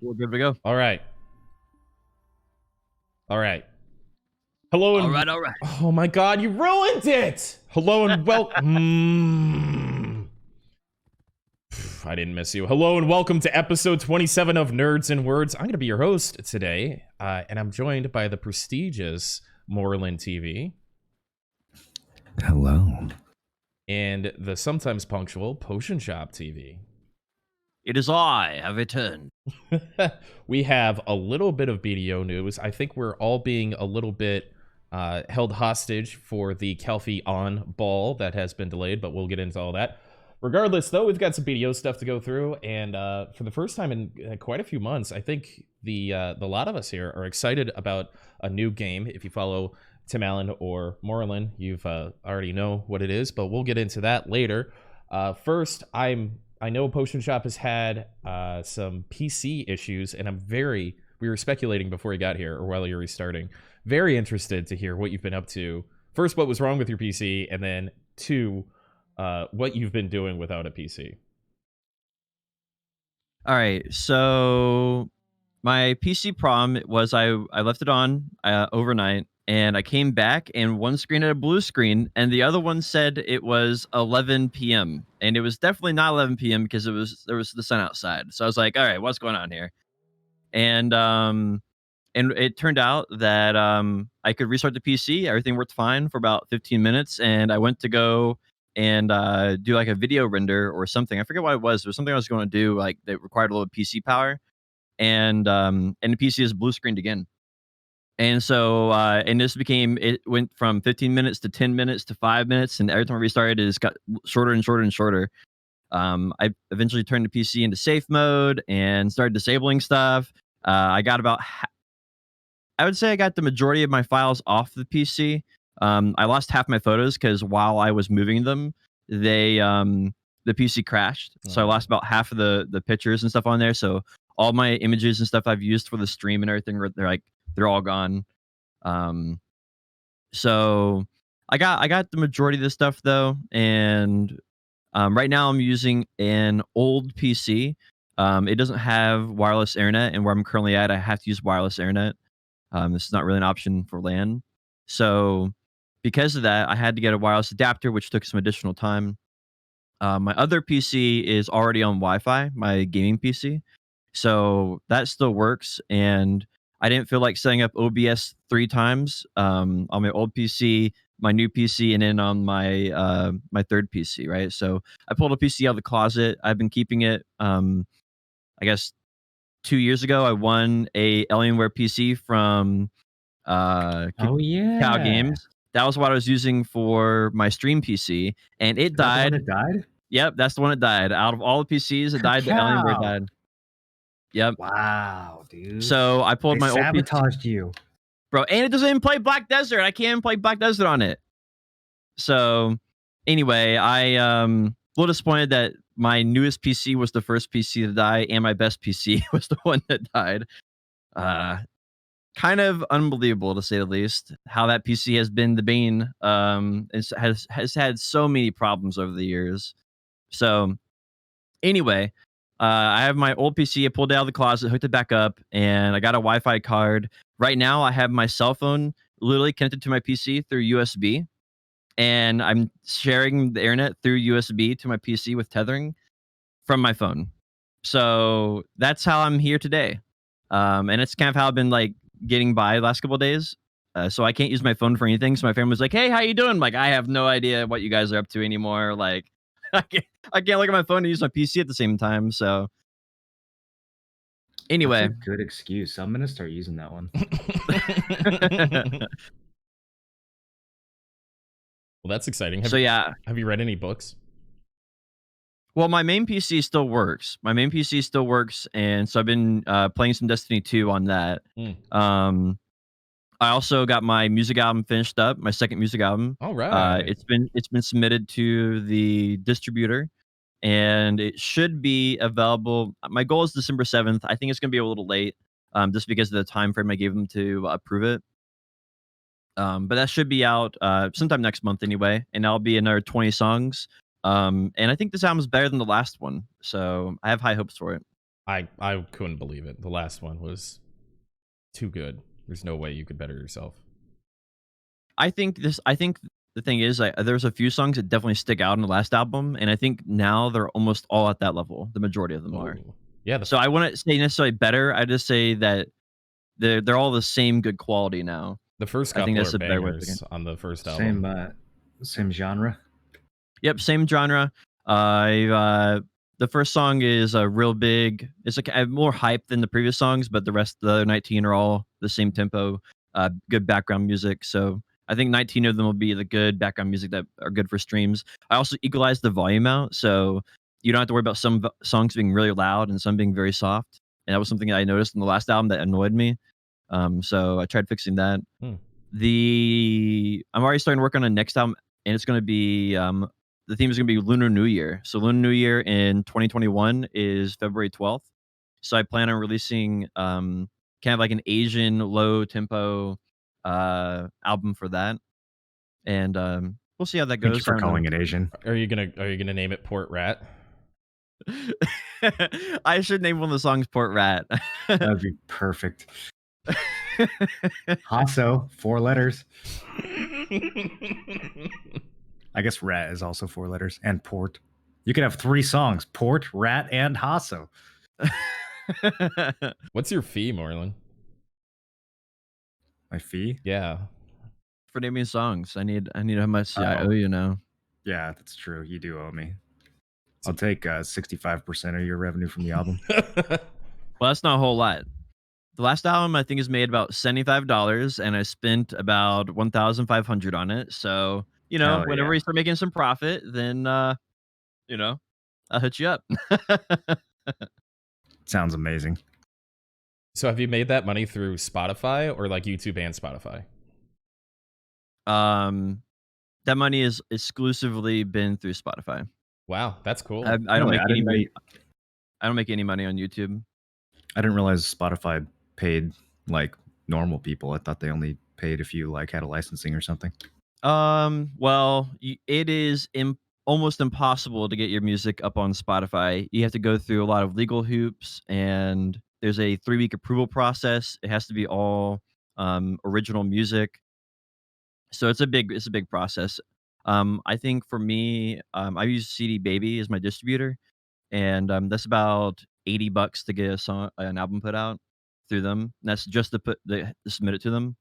We're good to go. All right. All right. Hello All and right, all right. oh my god, you ruined it. Hello and welcome. I didn't miss you. Hello and welcome to episode 27 of Nerds and Words. I'm going to be your host today, and I'm joined by the prestigious Moreland TV Hello. and the sometimes punctual Potion Shop TV. It is I have returned. We have a little bit of BDO news. I think we're all being a little bit held hostage for the Kelfie on ball that has been delayed, but we'll get into all that. Regardless, though, we've got some BDO stuff to go through, and for the first time in quite a few months, I think the lot of us here are excited about a new game. If you follow Tim Allen or Moreland, you've already know what it is, but we'll get into that later. First, I know Potion Shop has had some PC issues, and we were speculating before you got here, or while you're restarting, very interested to hear what you've been up to. First, what was wrong with your PC, and then two, what you've been doing without a PC. All right, so my PC problem was I left it on overnight, and I came back, and one screen had a blue screen, and the other one said it was 11 p.m. And it was definitely not 11 p.m. because there was the sun outside. So I was like, all right, what's going on here? And it turned out that I could restart the PC. Everything worked fine for about 15 minutes, and I went to go and do like a video render or something. I forget what it was. There was something I was going to do like that required a little PC power, and the PC is blue screened again. And so and it went from 15 minutes to 10 minutes to 5 minutes, and every time I restarted, it just got shorter and shorter and shorter. I eventually turned the PC into safe mode and started disabling stuff. I got I would say I got the majority of my files off the PC. I lost half my photos because while I was moving them, the PC crashed. So I lost about half of the pictures and stuff on there. So all my images and stuff I've used for the stream and everything, they're all gone. So I got the majority of this stuff though, and right now I'm using an old PC. It doesn't have wireless internet, and where I'm currently at, I have to use wireless internet. This is not really an option for LAN. So because of that, I had to get a wireless adapter, which took some additional time. My other PC is already on Wi-Fi, my gaming PC. So that still works. And I didn't feel like setting up OBS 3 times on my old PC, my new PC, and then on my third PC, right? So I pulled a PC out of the closet. I've been keeping it. I guess 2 years ago, I won a Alienware PC from Oh yeah. Cow Games. That was what I was using for my stream PC, and it Is that the one died. that died? Yep, that's the one that died. Out of all the PCs that died, the Alienware Cow. died. Yep. Wow, dude. So I pulled They my old PC, sabotaged you. bro, and it doesn't even play Black Desert. I can't even play Black Desert on it. So anyway, I a little disappointed that my newest PC was the first PC to die, and my best PC was the one that died. Kind of unbelievable to say the least, how that PC has been the bane. Has had so many problems over the years. So anyway, I have my old PC. I pulled it out of the closet, hooked it back up, and I got a Wi-Fi card. Right now, I have my cell phone literally connected to my PC through USB, and I'm sharing the internet through USB to my PC with tethering from my phone. So that's how I'm here today. And it's kind of how I've been like getting by the last couple of days. So I can't use my phone for anything. So my family was like, "Hey, how you doing?" I'm like, I have no idea what you guys are up to anymore. Like, I can't look at my phone and use my PC at the same time. So anyway, That's a good excuse. I'm gonna start using that one. Well, that's exciting. So yeah. Have you read any books? Well, my main PC still works. And so I've been playing some Destiny 2 on that. I also got my music album finished up, my second music album. All right. It's been submitted to the distributor, and it should be available. My goal is December 7th. I think it's going to be a little late, just because of the time frame I gave them to approve it. But that should be out sometime next month anyway, and that'll be another 20 songs. And I think this album is better than the last one, so I have high hopes for it. I couldn't believe it. The last one was too good. There's no way you could better yourself. I think the thing is, there's a few songs that definitely stick out in the last album, and I think now they're almost all at that level. The majority of them are. Ooh. Yeah. So I wouldn't say necessarily better. I just say that they're all the same good quality now. The first I think couple that's are a better way of thinking. bangers on the first album. Same genre. Yep, same genre. The first song is a real big. It's like more hype than the previous songs, but the other 19 are all the same tempo. Good background music. So I think 19 of them will be the good background music that are good for streams. I also equalized the volume out, so you don't have to worry about some songs being really loud and some being very soft. And that was something that I noticed in the last album that annoyed me. So I tried fixing that. I'm already starting to work on a next album, and it's going to be the theme is going to be Lunar New Year. So Lunar New Year in 2021 is February 12th. So I plan on releasing kind of like an Asian low tempo album for that, and we'll see how that goes. Thank you for calling it Asian. Are you gonna name it Port Rat? I should name one of the songs Port Rat. That'd be perfect. Hasso, 4 letters. I guess rat is also 4 letters, and port. You could have 3 songs: Port, Rat, and Hasso. What's your fee, Moreland? My fee? Yeah. For naming songs, I need how much I owe you now. Yeah, that's true. You do owe me. I'll take 65% of your revenue from the album. Well, that's not a whole lot. The last album I think is made about $75, and I spent about $1,500 on it. So whenever we start making some profit, then I'll hit you up. Sounds amazing. So have you made that money through Spotify or like YouTube and Spotify? That money is exclusively been through Spotify. Wow, that's cool. I don't make any money. I don't make any money on YouTube. I didn't realize Spotify paid like normal people. I thought they only paid if you like had a licensing or something. Well, it is almost impossible to get your music up on Spotify. You have to go through a lot of legal hoops, and there's a 3-week approval process. It has to be all original music. So it's a big process. I think for me, I use CD Baby as my distributor, and that's about $80 to get an album put out through them. That's just to submit it to them.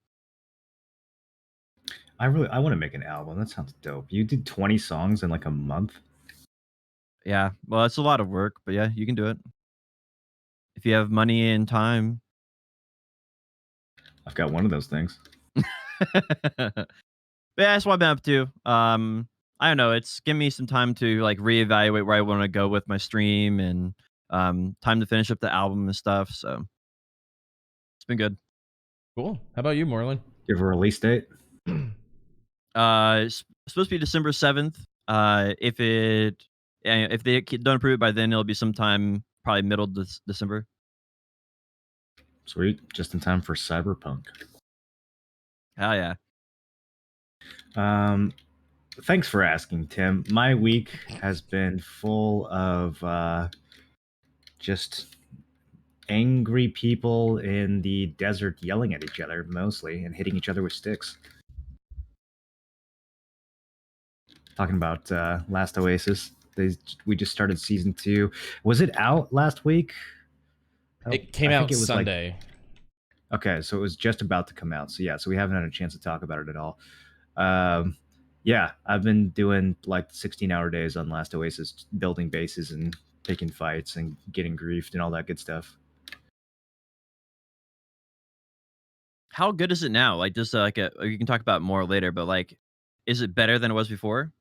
I want to make an album. That sounds dope. You did 20 songs in like a month? Yeah, well, it's a lot of work, but yeah, you can do it if you have money and time. I've got one of those things. But yeah, that's what I've been up to. I don't know. It's given me some time to like reevaluate where I want to go with my stream, and time to finish up the album and stuff. So it's been good. Cool. How about you, Moreland? Give a release date? It's supposed to be December 7th. If they don't approve it by then, it'll be sometime probably middle of December. Sweet. Just in time for Cyberpunk. Hell yeah. Thanks for asking, Tim. My week has been full of just angry people in the desert yelling at each other mostly and hitting each other with sticks. Talking about Last Oasis. We just started season 2. Was it out last week? It came out Sunday. Okay, so it was just about to come out. So yeah, so we haven't had a chance to talk about it at all. Yeah, I've been doing like 16-hour days on Last Oasis, building bases and picking fights and getting griefed and all that good stuff. How good is it now? Like, just you can talk about it more later, but like, is it better than it was before?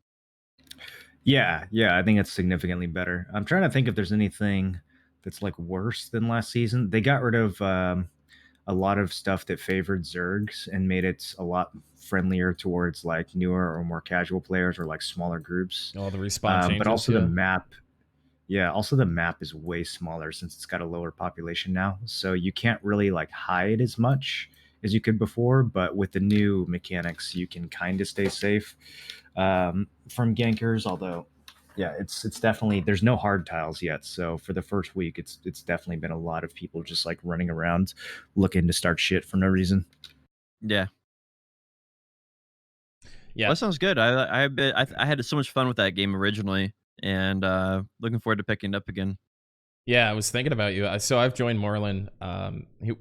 Yeah, I think it's significantly better. I'm trying to think if there's anything that's like worse than last season. They got rid of a lot of stuff that favored Zergs and made it a lot friendlier towards like newer or more casual players or like smaller groups. All the respawn changes, but also the map. Yeah, also the map is way smaller since it's got a lower population now. So you can't really like hide as much as you could before, but with the new mechanics, you can kind of stay safe from gankers, although Yeah, it's definitely, there's no hard tiles yet. So for the first week, it's definitely been a lot of people just like running around looking to start shit for no reason. Yeah. Yeah, Well, that sounds good. I had so much fun with that game originally, and looking forward to picking it up again. yeah. I was thinking about you. So I've joined Moreland.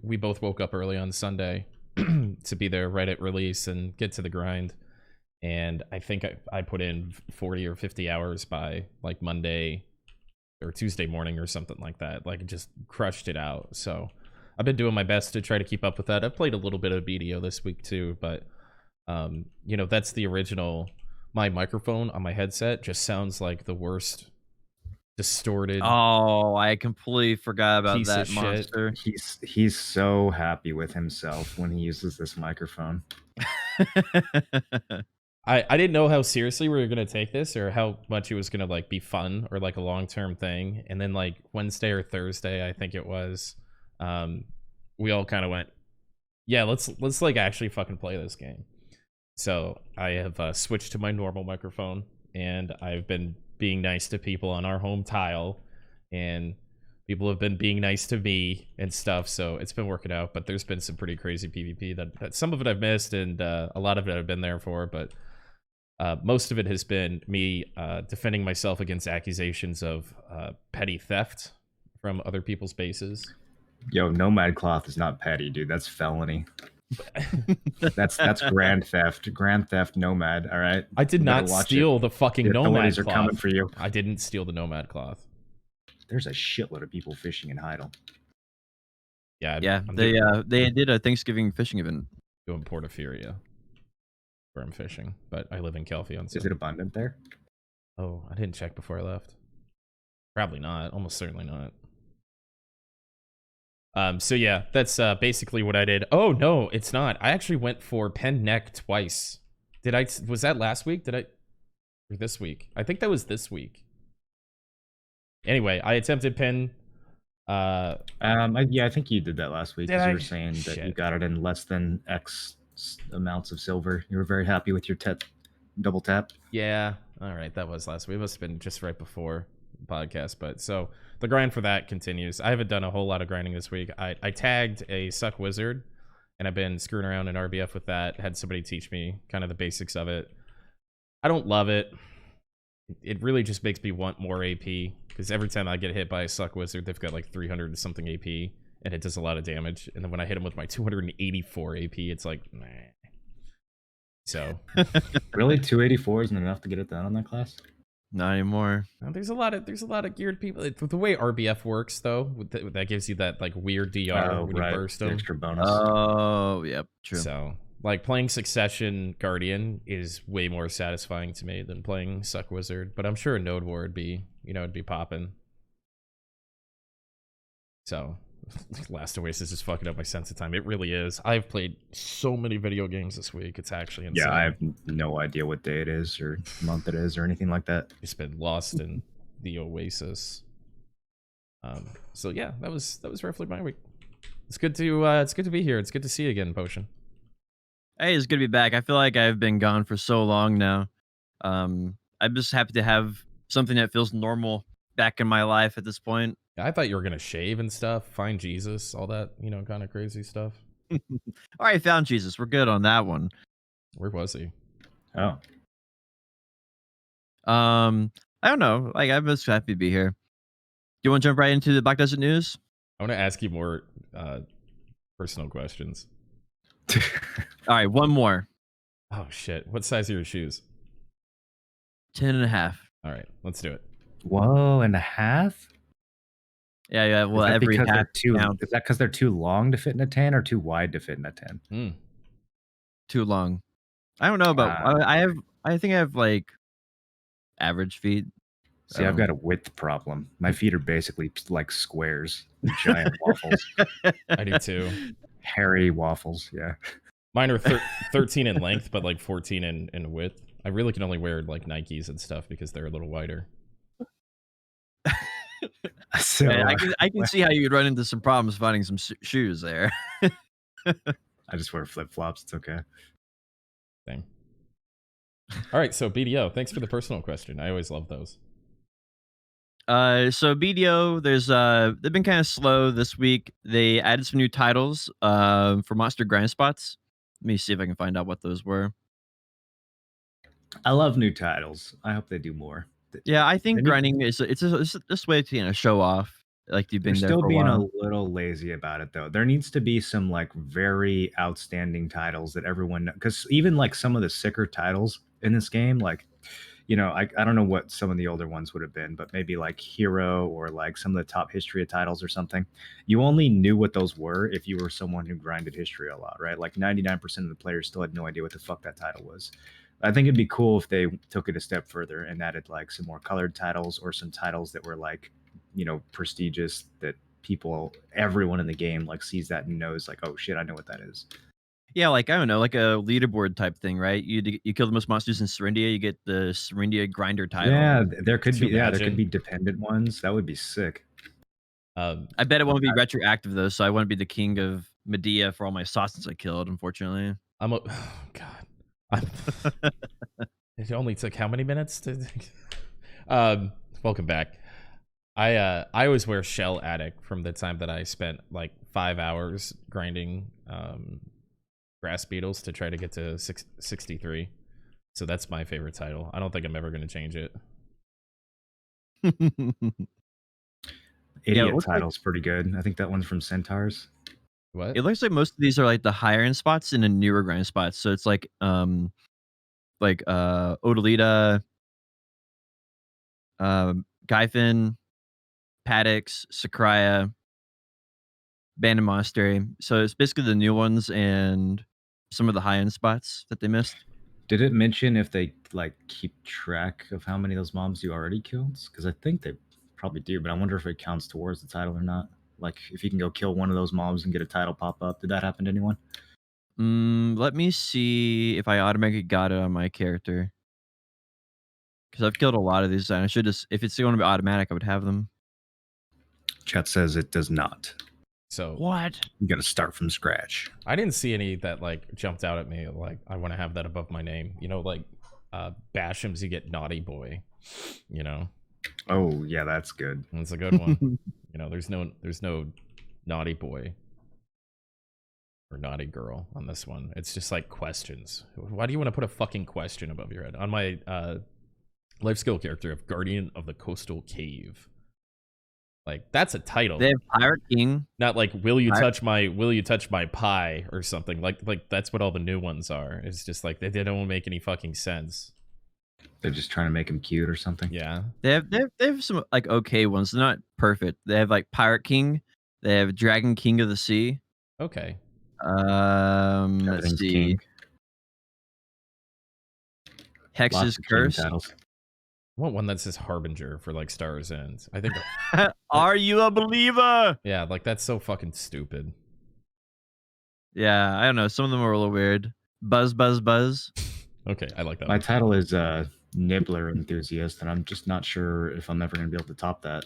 We both woke up early on Sunday to be there right at release and get to the grind. And I think I put in 40 or 50 hours by like Monday or Tuesday morning or something like that. Like, just crushed it out. So I've been doing my best to try to keep up with that. I've played a little bit of BDO this week too, but you know, that's the original. My microphone on my headset just sounds like the worst distorted Oh, I completely forgot about piece of that shit. monster. He's so happy with himself when he uses this microphone. I didn't know how seriously we were gonna take this or how much it was gonna like be fun or like a long-term thing. And then like Wednesday or Thursday, I think it was, we all kind of went, yeah, let's like actually fucking play this game. So I have switched to my normal microphone, and I've been being nice to people on our home tile, and people have been being nice to me and stuff. So it's been working out. But there's been some pretty crazy PvP that some of it I've missed, and a lot of it I've been there for. But most of it has been me defending myself against accusations of petty theft from other people's bases. Yo, Nomad Cloth is not petty, dude. That's felony. That's grand theft Nomad. All right. I did You better not watch steal it. the fucking The Nomad authorities are cloth. coming for you. I didn't steal the Nomad cloth. There's a shitload of people fishing in Heidel. Yeah, Yeah, I'm they did a Thanksgiving fishing event. doing Portaferia, where I'm fishing, but I live in Calpheon. So. Is it abundant there? Oh, I didn't check before I left. Probably not. Almost certainly not. So yeah, that's basically what I did. Oh no, it's not. I actually went for pen neck twice. Was that last week? Or this week? I think that was this week. Anyway, I attempted pen. Yeah, I think you did that last week because you were saying that you got it in less than X amounts of silver. You were very happy with your double tap. Yeah, all right, that was last week. It must have been just right before the podcast. But so the grind for that continues. I haven't done a whole lot of grinding this week. I tagged a suck wizard, and I've been screwing around in RBF with that. Had somebody teach me kind of the basics of it. I don't love it. It really just makes me want more AP, because every time I get hit by a suck wizard, they've got like 300 and something AP, and it does a lot of damage. And then when I hit them with my 284 AP, it's like, nah. So really, 284 isn't enough to get it done on that class? Not anymore. there's a lot of geared people. The way RBF works, though, that gives you that like weird DR when you burst them. Extra bonus. Oh, yep, true. So like playing Succession Guardian is way more satisfying to me than playing Suck Wizard. But I'm sure a Node War would be, it'd be popping. So Last Oasis is fucking up my sense of time. It really is. I've played so many video games this week. It's actually insane. Yeah, I have no idea what day it is or month it is or anything like that. It's been lost in the Oasis. So yeah, that was roughly my week. It's good to be here. It's good to see you again, Potion. Hey, it's good to be back. I feel like I've been gone for so long now. I'm just happy to have something that feels normal back in my life at this point. I thought you were gonna shave and stuff, find Jesus, all that, kind of crazy stuff. All right, found Jesus. We're good on that one. Where was he? Oh. I don't know. Like, I'm just happy to be here. Do you want to jump right into the Black Desert News? I want to ask you more personal questions. All right, one more. Oh shit! What size are your shoes? 10.5. All right, let's do it. Whoa, and a half? Yeah. Well, every half counts. Is that because they're too long to fit in a 10 or too wide to fit in a 10? Too long. I don't know about. I think I have like average feet. See, I've got a width problem. My feet are basically like squares, giant waffles. I do too. Hairy waffles, yeah. Mine are 13 in length, but like 14 in width. I really can only wear like Nikes and stuff because they're a little wider. So I can see how you would run into some problems finding some shoes there. I just wear flip flops. It's okay. Same. All right, so BDO, thanks for the personal question. I always love those. So BDO, they've been kind of slow this week. They added some new titles for Monster Grind Spots. Let me see if I can find out what those were. I love new titles. I hope they do more. Yeah, I They think need, grinding is this way to show off like you've they're been there still for a being a while. little lazy about it though. There needs to be some like very outstanding titles that everyone, because even like some of the sicker titles in this game, like I don't know what some of the older ones would have been, but maybe like Hero or like some of the top Historia titles or something. You only knew what those were if you were someone who grinded Historia a lot, right? Like 99% of the players still had no idea what the fuck that title was. I think it'd be cool if they took it a step further and added like some more colored titles or some titles that were like, prestigious that everyone in the game like sees that and knows like, oh shit, I know what that is. Yeah, like I don't know, like a leaderboard type thing, right? You kill the most monsters in Syrindia, you get the Syrindia Grinder title. Yeah, there Could could you be yeah, there could imagine? be dependent ones. That would be sick. I bet it But won't be retroactive though, so I wouldn't be the king of Medea for all my sauces I killed, unfortunately. Oh God. I'm, it only took how many minutes to? um, welcome back. I always wear Shell Addict from the time that I spent like 5 hours grinding grass beetles to try to get to 63. So that's my favorite title. I don't think I'm ever going to change it. Yeah, Idiot title's pretty good. I think that one's from Centaurs. What? it looks like most of these are like the higher end spots and the newer grind spots. So it's like Odalita, Gyfin, Paddocks, Sakraya, Banded Monastery. So it's basically the new ones and some of the high end spots that they missed. Did it mention if they like keep track of how many of those mobs you already killed? Because I think they probably do, but I wonder if it counts towards the title or not. Like if you can go kill one of those mobs and get a title pop up. Did that happen to anyone? Let me see if I automatically got it on my character. Because I've killed a lot of these, and I should just, if it's going to be automatic, I would have them. Chat says it does not. So What? You got to start from scratch. I didn't see any that like jumped out at me. Like I want to have that above my name. Like Basham's, you get Naughty Boy. Oh yeah, that's good. It's a good one. There's no Naughty Boy or Naughty Girl on this one. It's just like questions. Why do you want to put a fucking question above your head? On my life skill character of Guardian of the Coastal Cave. Like that's a title. They have Pirate King. Not like will you touch my pie or something. Like that's what all the new ones are. It's just like they don't make any fucking sense. They're just trying to make him cute or something. Yeah. They have some like okay ones. They're not perfect. They have like Pirate King. They have Dragon King of the Sea. Okay. Let's see. King. Hex's Curse. I want one that says Harbinger for like Star's End. I think. Are you a believer? Yeah, like that's so fucking stupid. Yeah, I don't know. Some of them are a little weird. Buzz, buzz, buzz. Okay, I like that. My title is Nibbler Enthusiast, and I'm just not sure if I'm ever going to be able to top that.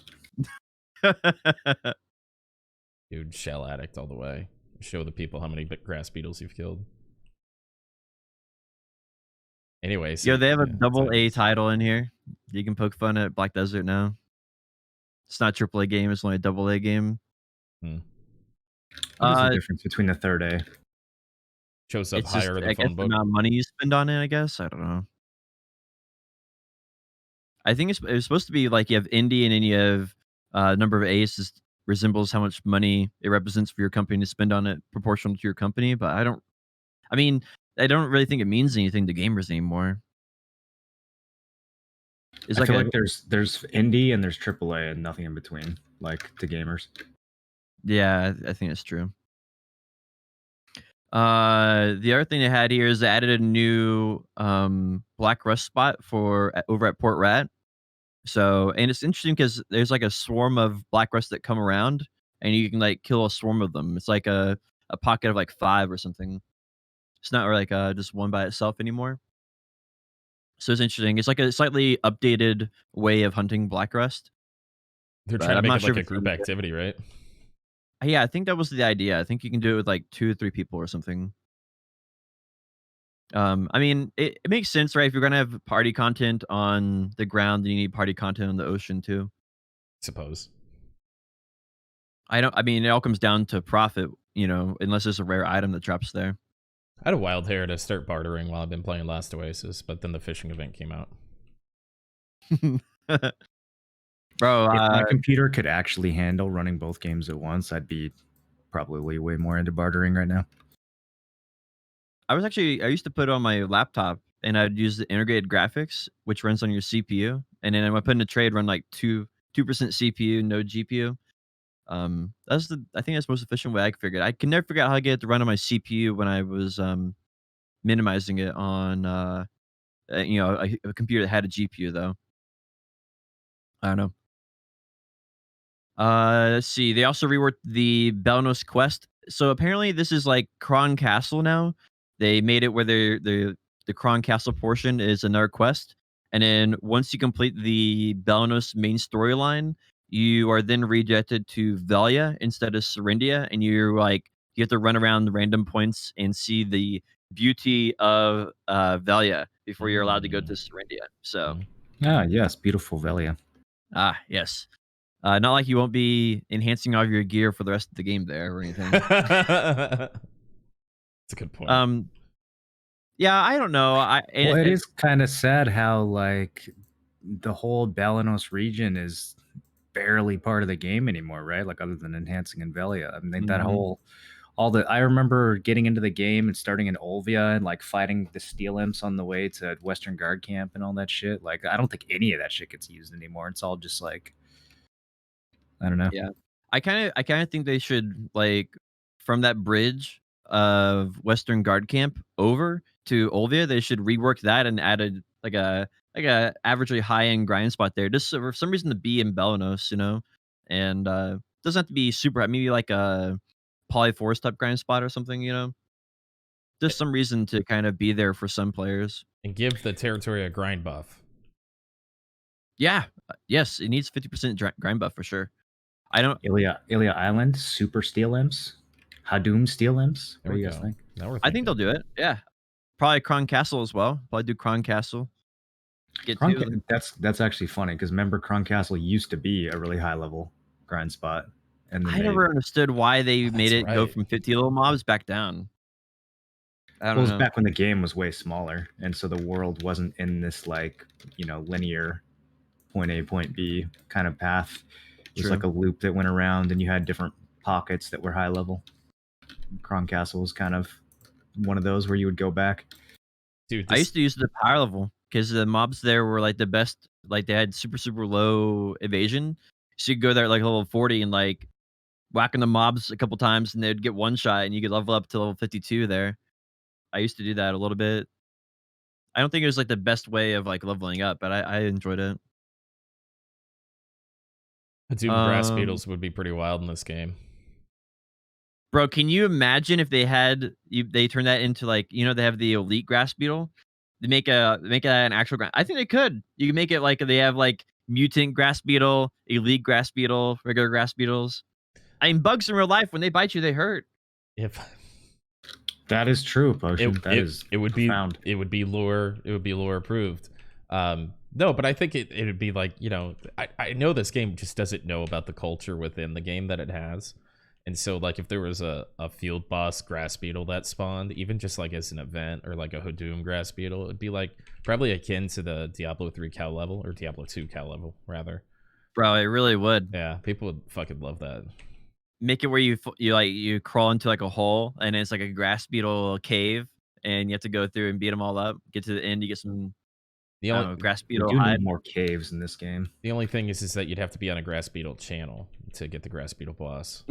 Dude, Shell Addict all the way. Show the people how many grass beetles you've killed. Anyway, so, yo, they have a double A title in here. You can poke fun at Black Desert now. It's not a AAA game. It's only a double A game. What is the difference between the third A? Shows up higher in the phone book. The amount of money you spend on it, I guess. I don't know. I think it's supposed to be like you have indie and then you have number of A's resembles how much money it represents for your company to spend on it proportional to your company. But I don't really think it means anything to gamers anymore. I feel like there's indie and there's AAA and nothing in between, like to gamers. Yeah, I think that's true. The other thing they had here is they added a new Black Rust spot for over at Port Rat. So, and it's interesting because there's like a swarm of Black Rust that come around, and you can like kill a swarm of them. It's like a pocket of like 5 or something. It's not like just one by itself anymore. So it's interesting. It's like a slightly updated way of hunting Black Rust. They're trying to make it like a group activity, right? Yeah, I think that was the idea. I think you can do it with like 2 or 3 people or something. I mean, it makes sense, right? If you're gonna have party content on the ground, then you need party content on the ocean too. suppose. I mean, it all comes down to profit, unless there's a rare item that drops there. I had a wild hair to start bartering while I've been playing Last Oasis, but then the fishing event came out. Bro, If my computer could actually handle running both games at once, I'd be probably way more into bartering right now. I used to put it on my laptop and I'd use the integrated graphics, which runs on your CPU. And then I put in a trade, run like 2% CPU, no GPU. I think that's the most efficient way I could figure it. I can never figure out how to get it to run on my CPU when I was minimizing it on a computer that had a GPU though. I don't know. Let's see. They also reworked the Belnos quest. So apparently this is like Kron Castle now. They made it where the Kron Castle portion is another quest. And then once you complete the Belnos main storyline, you are then redirected to Velia instead of Serendia. And you have to run around the random points and see the beauty of Velia before you're allowed to go to Serendia. So yes, beautiful Velia. yes. Not like you won't be enhancing all of your gear for the rest of the game there or anything. That's a good point. Yeah, I don't know. It is kind of sad how like the whole Balanos region is barely part of the game anymore, right? Like other than enhancing in Velia. I mean, that whole I remember getting into the game and starting in Olvia and like fighting the steel imps on the way to Western Guard camp and all that shit. Like I don't think any of that shit gets used anymore. It's all just like, I don't know. Yeah. I kind of think they should, like, from that bridge of Western Guard camp over to Olvia, they should rework that and added like a averagely high end grind spot there. Just for some reason to be in Belenos, and doesn't have to be super. Maybe like a Polyforce type grind spot or something. Just some reason to kind of be there for some players. And give the territory a grind buff. Yeah. Yes, it needs 50% grind buff for sure. I don't. Ilia Island, Super Steel Imps, Hadoom Steel Imps. What do you guys think? Now we're I think they'll do it. Yeah. Probably Kron Castle as well. Probably do Kron Castle. That's actually funny because remember Kron Castle used to be a really high level grind spot. And then I never understood why they made it go from 50 little mobs back down. I don't know. It was back when the game was way smaller, and so the world wasn't in this like, linear point A, point B kind of path. It was like a loop that went around and you had different pockets that were high level. Kron Castle was kind of one of those where you would go back. Dude, I used to use the power level because the mobs there were like the best. Like they had super, super low evasion. So you could go there at like level 40 and like whacking the mobs a couple times and they'd get one shot and you could level up to level 52 there. I used to do that a little bit. I don't think it was like the best way of like leveling up, but I enjoyed it. Doom grass beetles would be pretty wild in this game. Bro, can you imagine if they turn that into like, they have the elite grass beetle? They make it an actual grass. I think they could. You can make it like they have like mutant grass beetle, elite grass beetle, regular grass beetles. I mean, bugs in real life, when they bite you, they hurt. If that is true, Potion. It would be lore approved. No, but I think it would be like, I know this game just doesn't know about the culture within the game that it has. And so like if there was a field boss grass beetle that spawned, even just like as an event or like a Hadoom grass beetle, it'd be like probably akin to the Diablo 3 cow level or Diablo 2 cow level rather. Bro, it really would. Yeah, people would fucking love that. Make it where you crawl into like a hole and it's like a grass beetle cave and you have to go through and beat them all up. Get to the end, you get some grass beetle we do hide. need more caves in this game. The only thing is that you'd have to be on a grass beetle channel to get the grass beetle boss.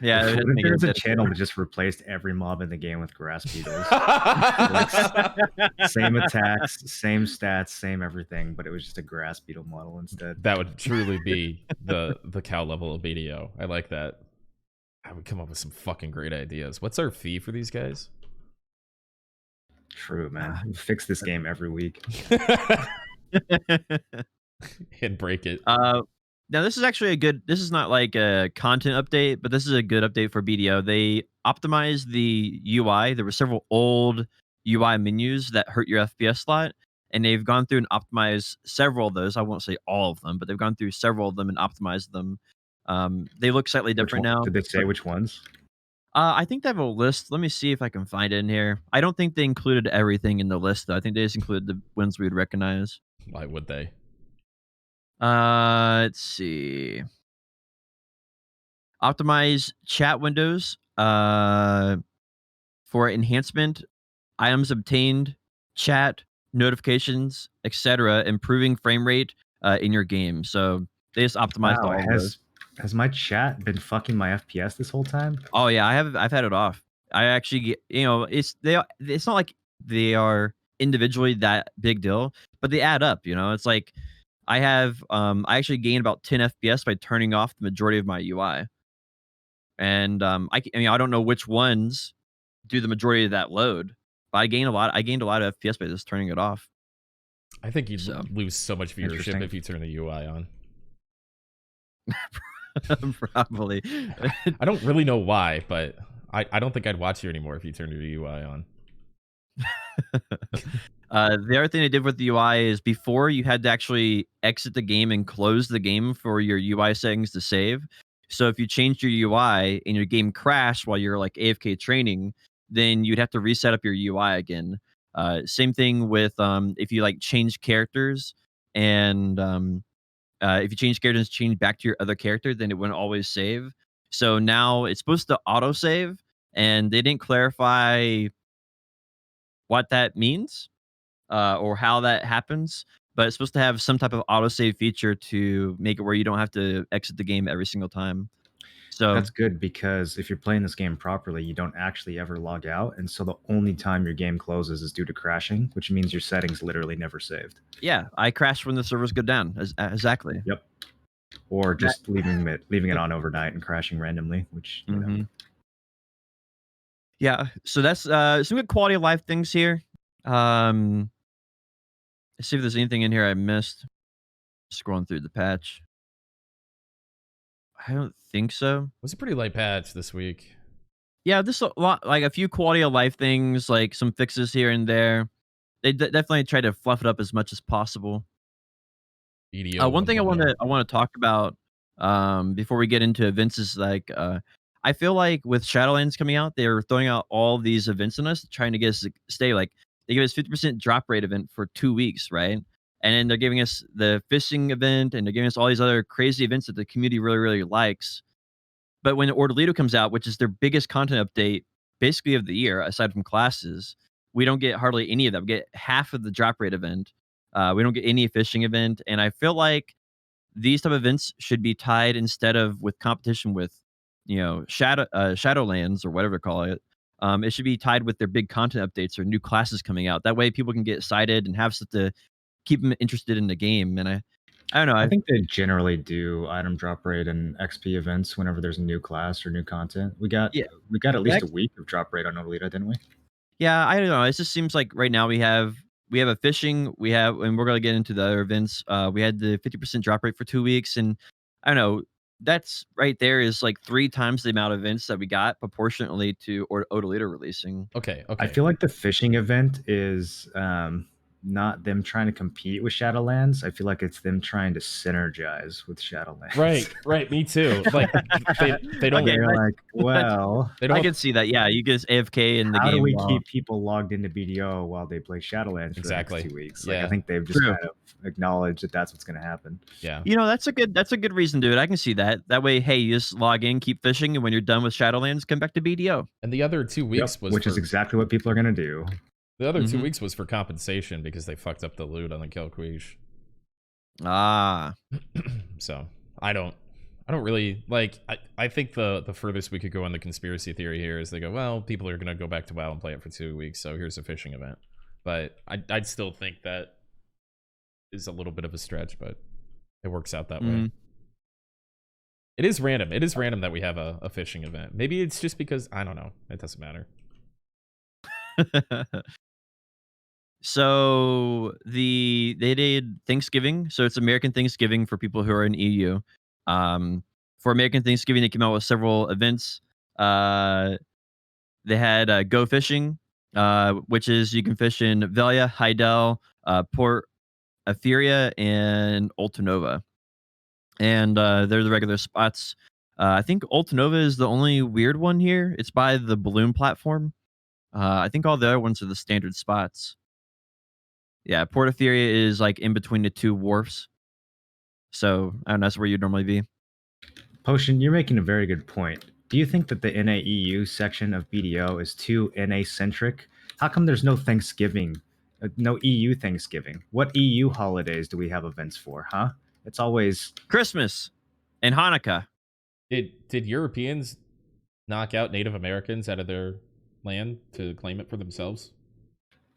Yeah, there's a channel that just replaced every mob in the game with grass beetles. Like, same attacks, same stats, same everything, but it was just a grass beetle model instead. That would truly be the cow level of BDO. I like that. I would come up with some fucking great ideas. What's our fee for these guys? True, man. We fix this game every week. And break it. Now this is actually this is not like a content update, but this is a good update for BDO. They optimized the UI. There were several old UI menus that hurt your FPS slot, and they've gone through and optimized several of those. I won't say all of them, but they've gone through several of them and optimized them. They look slightly Which different one now. did they say? But Which ones? I think they have a list. Let me see if I can find it in here. I don't think they included everything in the list, though. I think they just included the ones we would recognize. Why would they? Let's see. Optimize chat windows for enhancement, items obtained, chat, notifications, etc., improving frame rate in your game. So they just optimized Wow, all of those. has my chat been fucking my FPS this whole time? Oh yeah, I've had it off. I actually get, it's not like they are individually that big deal, but they add up, It's like I actually gain about 10 FPS by turning off the majority of my UI. And I don't know which ones do the majority of that load, but I gained a lot of FPS by just turning it off. I think you'd So lose so much viewership Interesting. if you turn the UI on. probably. I don't really know why, but I don't think I'd watch you anymore if you turned your UI on. The other thing they did with the UI is before you had to actually exit the game and close the game for your UI settings to save. So if you changed your UI and your game crashed while you're like AFK training, then you'd have to reset up your UI again. Same thing with if you like change characters and if you change characters, change back to your other character, then it wouldn't always save. So now it's supposed to auto save, and they didn't clarify what that means or how that happens. But it's supposed to have some type of autosave feature to make it where you don't have to exit the game every single time. So That's good because if you're playing this game properly, you don't actually ever log out, and so the only time your game closes is due to crashing, which means your settings literally never saved. yeah, I crash when the servers go down. Exactly. Yep. Or That, just leaving it on overnight and crashing randomly, which mhm. Yeah. So that's some good quality of life things here. Um, let's see if there's anything in here I missed. Scrolling through the patch. I don't think so. It was a pretty light patch this week. Yeah, this a lot like a few quality of life things, like some fixes here and there. They definitely try to fluff it up as much as possible. EDO One thing 1.0. I want to talk about before we get into events is like I feel like with Shadowlands coming out, they're throwing out all these events on us, trying to get us to stay. Like they give us 50% drop rate event for 2 weeks, right? And then they're giving us the fishing event, and they're giving us all these other crazy events that the community really really likes. But when Ordolito comes out, which is their biggest content update basically of the year, aside from classes, we don't get hardly any of that. We get half of the drop rate event. We don't get any fishing event, and I feel like these type of events should be tied instead of with competition with, Shadowlands or whatever they call it. It should be tied with their big content updates or new classes coming out. That way, people can get excited and have stuff to keep them interested in the game. And I don't know. I think they generally do item drop rate and XP events whenever there's a new class or new content. Yeah, We got at least a that week of drop rate on Odalita, didn't we? Yeah, I don't know. It just seems like right now we have a fishing, and we're gonna get into the other events. We had the 50% drop rate for 2 weeks, and I don't know. That's right there is like 3 times the amount of events that we got proportionately to Odalita releasing. Okay. I feel like the fishing event is not them trying to compete with Shadowlands. I feel like it's them trying to synergize with Shadowlands. Right. Me too. Like they don't. Okay, They're like, well, They I don't. can see that. Yeah, you get AFK in the how do game. we While, keep people logged into BDO while they play Shadowlands for Exactly. the next 2 weeks? Like, Yeah. I think they've just True. kind of acknowledged that that's what's going to happen. Yeah. That's a good reason to do it. I can see that. That way, hey, you just log in, keep fishing, and when you're done with Shadowlands, come back to BDO. And the other 2 Yep, weeks was which is exactly what people are going to do. the other 2 Mhm. weeks was for compensation because they fucked up the loot on the Kelquish. Ah, So I don't really like. I think the furthest we could go on the conspiracy theory here is they go, well, people are gonna go back to WoW and play it for 2 weeks, so here's a fishing event. But I'd still think that is a little bit of a stretch, but it works out that way. Mhm. It is random. It is random that we have a fishing event. Maybe it's just because I don't know. It doesn't matter. So they did Thanksgiving. So it's American Thanksgiving for people who are in EU. For American Thanksgiving, they came out with several events. They had go fishing, which is you can fish in Velia, Heidel, Port Etheria and Ultanova, and they're the regular spots. I think Ultanova is the only weird one here. It's by the balloon platform. I think all the other ones are the standard spots. Yeah, Port Etheria is like in between the two wharfs. So I don't know, that's where you'd normally be. Potion, you're making a very good point. Do you think that the NAEU section of BDO is too NA centric? How come there's no Thanksgiving, no EU Thanksgiving? What EU holidays do we have events for, huh? It's always Christmas and Hanukkah. Did Europeans knock out Native Americans out of their land to claim it for themselves?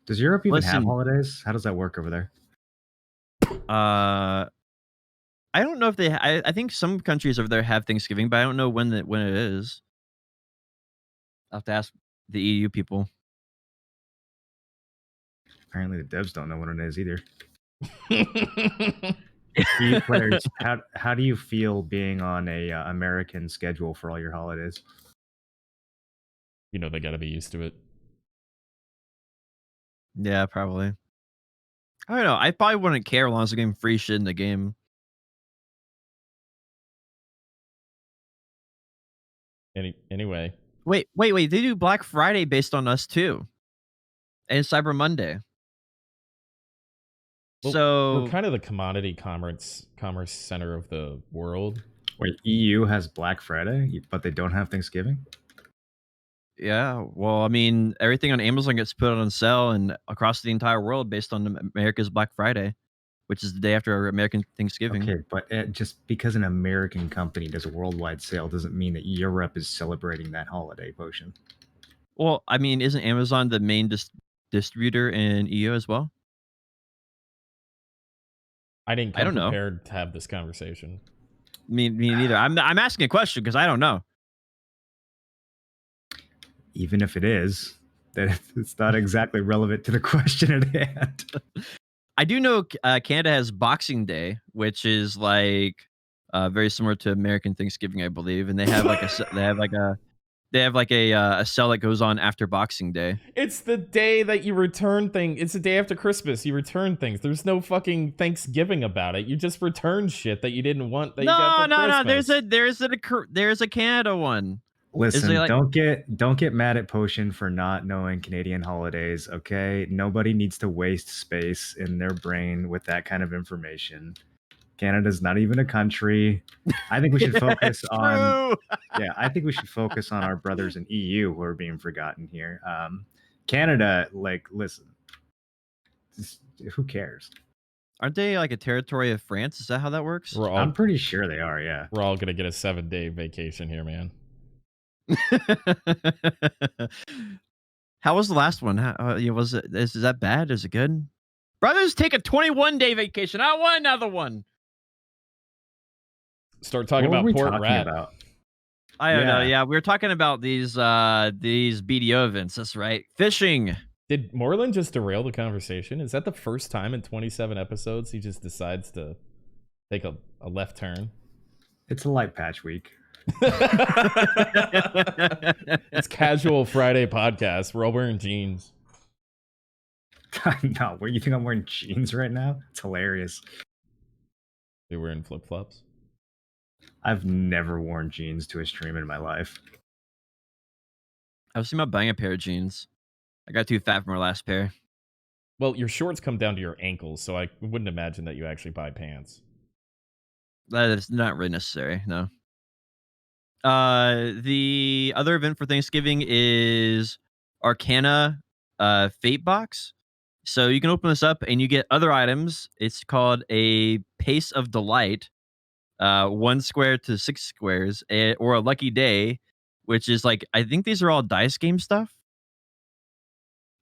Does Europe even have Listen. holidays? How does that work over there? I don't know if they. I think some countries over there have Thanksgiving, but I don't know when it is. I'll have to ask the EU people. Apparently, the devs don't know what it is either. EU players, how do you feel being on a American schedule for all your holidays? You know, they got to be used to it. Yeah, probably. I don't know. I probably wouldn't care as long as I getting free shit in the game. Anyway. Wait. They do Black Friday based on us too, and Cyber Monday. Well, so we're kind of the commodity commerce center of the world. Wait, EU has Black Friday, but they don't have Thanksgiving? Yeah, well, I mean, everything on Amazon gets put on sale and across the entire world based on America's Black Friday, which is the day after American Thanksgiving. Okay, but just because an American company does a worldwide sale doesn't mean that Europe is celebrating that holiday, Potion. Well, I mean, isn't Amazon the main distributor in EU as well? I didn't come don't know. prepared to have this conversation. Me neither. I'm asking a question because I don't know. Even if it is, that it's not exactly relevant to the question at hand. I do know Canada has Boxing Day, which is like very similar to American Thanksgiving, I believe, and they have like a sale that goes on after Boxing Day. It's the day that you return things. It's the day after Christmas. You return things. There's no fucking Thanksgiving about it. You just return shit that you didn't want. That you got for Christmas. There's a Canada one. Listen, don't get mad at Potion for not knowing Canadian holidays, okay? Nobody needs to waste space in their brain with that kind of information. Canada's not even a country. I think we should focus on I think we should focus on our brothers in EU who are being forgotten here. Canada, like, listen, who cares? Aren't they like a territory of France? Is that how that works? I'm pretty sure they are, yeah. We're all gonna get a 7-day vacation here, man. How was the last one? Was it? Is that bad? Is it good? Brothers, take a 21-day vacation. I want another one. Start talking about Port Rat. I don't know. Yeah, we were talking about these BDO events. That's right. Fishing. Did Moreland just derail the conversation? Is that the first time in 27 episodes he just decides to take a left turn? It's a light patch week. It's casual Friday podcast. We're all wearing jeans. No, where you think I'm wearing jeans right now? It's hilarious. You're wearing flip-flops? I've never worn jeans to a stream in my life. I was thinking about buying a pair of jeans. I got too fat for my last pair. Well, your shorts come down to your ankles, so I wouldn't imagine that you actually buy pants. That is not really necessary, no. The other event for Thanksgiving is Arcana Fate Box. So you can open this up and you get other items. It's called a Pace of Delight, 1 square to 6 squares, or a Lucky Day, which is like, I think these are all dice game stuff.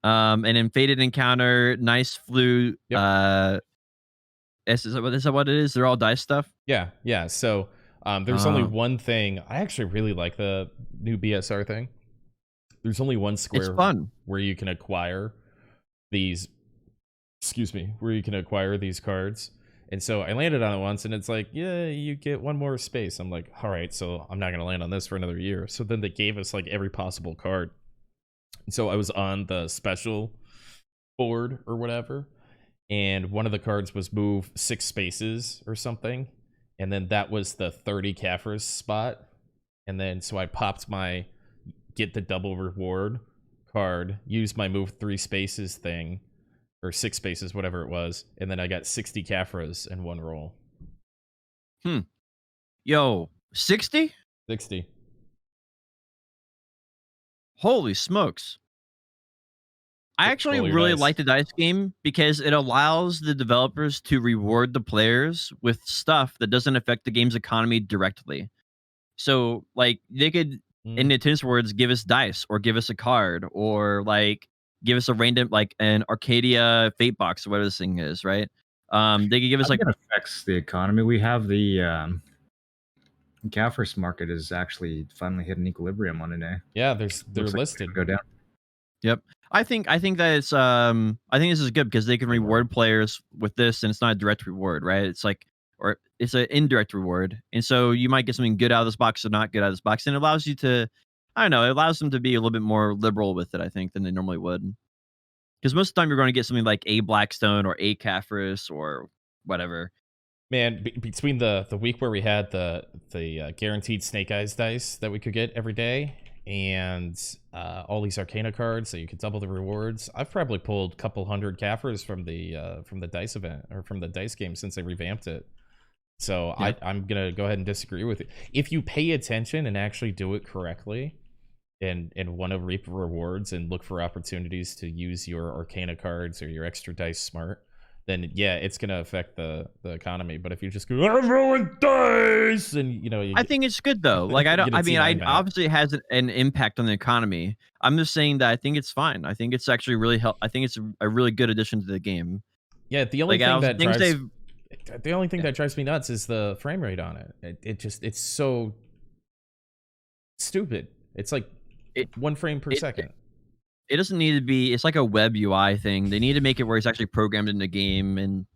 And then Fated Encounter, Nice Flute. Yep. Is that what it is? They're all dice stuff? Yeah. So there's only one thing. I actually really like the new BSR thing. There's only one square it's fun. Where you can acquire these cards. And so I landed on it once and it's like, yeah, you get one more space. I'm like, all right, so I'm not going to land on this for another year. So then they gave us like every possible card. And so I was on the special board or whatever. and one of the cards was move 6 spaces or something, and then that was the 30 Caphras spot, and then so I popped my get the double reward card, used my move 3 spaces thing, or 6 spaces, whatever it was, and then I got 60 Caphras in one roll. Yo, 60? 60. Holy smokes. I actually Roll your really dice. like the dice game because it allows the developers to reward the players with stuff that doesn't affect the game's economy directly. So, like, they could, in Nintendo's words, give us dice or give us a card or, like, give us a random, like, an Arcadia Fate box or whatever this thing is, right? They could give I us, like, think it affects the economy. We have the Caphras market is actually finally hit an equilibrium on it. Yeah, they're Looks like listed. it's gonna go down. yep. I think that it's I think this is good because they can reward players with this and it's not a direct reward, right? It's like, or it's an indirect reward. And so you might get something good out of this box or not good out of this box. And it allows you to, I don't know, it allows them to be a little bit more liberal with it, I think, than they normally would. Because most of the time you're going to get something like a Blackstone or a Caphras or whatever. Man, between the week where we had the guaranteed Snake Eyes dice that we could get every day, and all these Arcana cards so you could double the rewards, I've probably pulled a couple hundred Caphras from the dice event, or from the dice game, since they revamped it. So Yeah. I'm gonna go ahead and disagree with it. If you pay attention and actually do it correctly, and want to reap rewards and look for opportunities to use your Arcana cards or your extra dice smart, then yeah, it's gonna affect the economy. But if you just go, I'm rolling dice, and I think it's good though. Like I don't. I mean, I obviously it has an impact on the economy. I'm just saying that I think it's fine. I think it's actually really help. I think it's a really good addition to the game. Yeah, the only Like, thing that things drives they've the only thing that drives me nuts is the frame rate on it. It's so stupid. It's like it, 1 frame per second. it doesn't need to be. It's like a web UI thing. They need to make it where it's actually programmed in the game, and